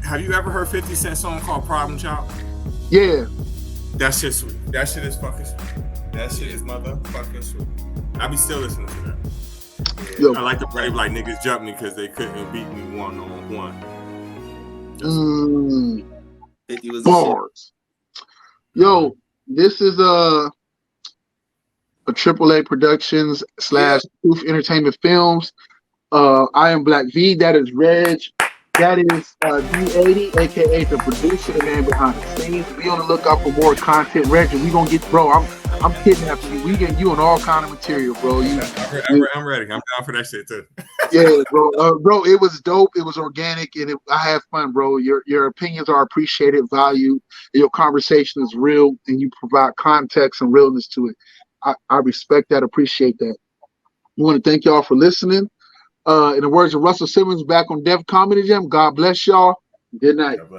Have you ever heard 50 Cent song called Problem Child? Yeah. That shit's sweet. That shit is fucking sweet. That shit is motherfucking sweet. I be still listening to that. Yo. I like to brave like niggas jumped me because they couldn't beat me 1-on-1. 50 was the Bars. Yo, this is a AAA Productions / Truth Entertainment Films. I am Black V. That is Reg. That is D80, aka the producer, the man behind the scenes. Be on the lookout for more content, Reg. We gonna get, bro. I'm kidnapping you. We getting you on all kind of material, bro. I'm ready. I'm down for that shit too. Yeah, bro. Bro, it was dope. It was organic, and I had fun, bro. Your opinions are appreciated, valued. Your conversation is real, and you provide context and realness to it. I respect that, appreciate that. We want to thank y'all for listening. In the words of Russell Simmons back on Def Comedy Jam, God bless y'all. Good night.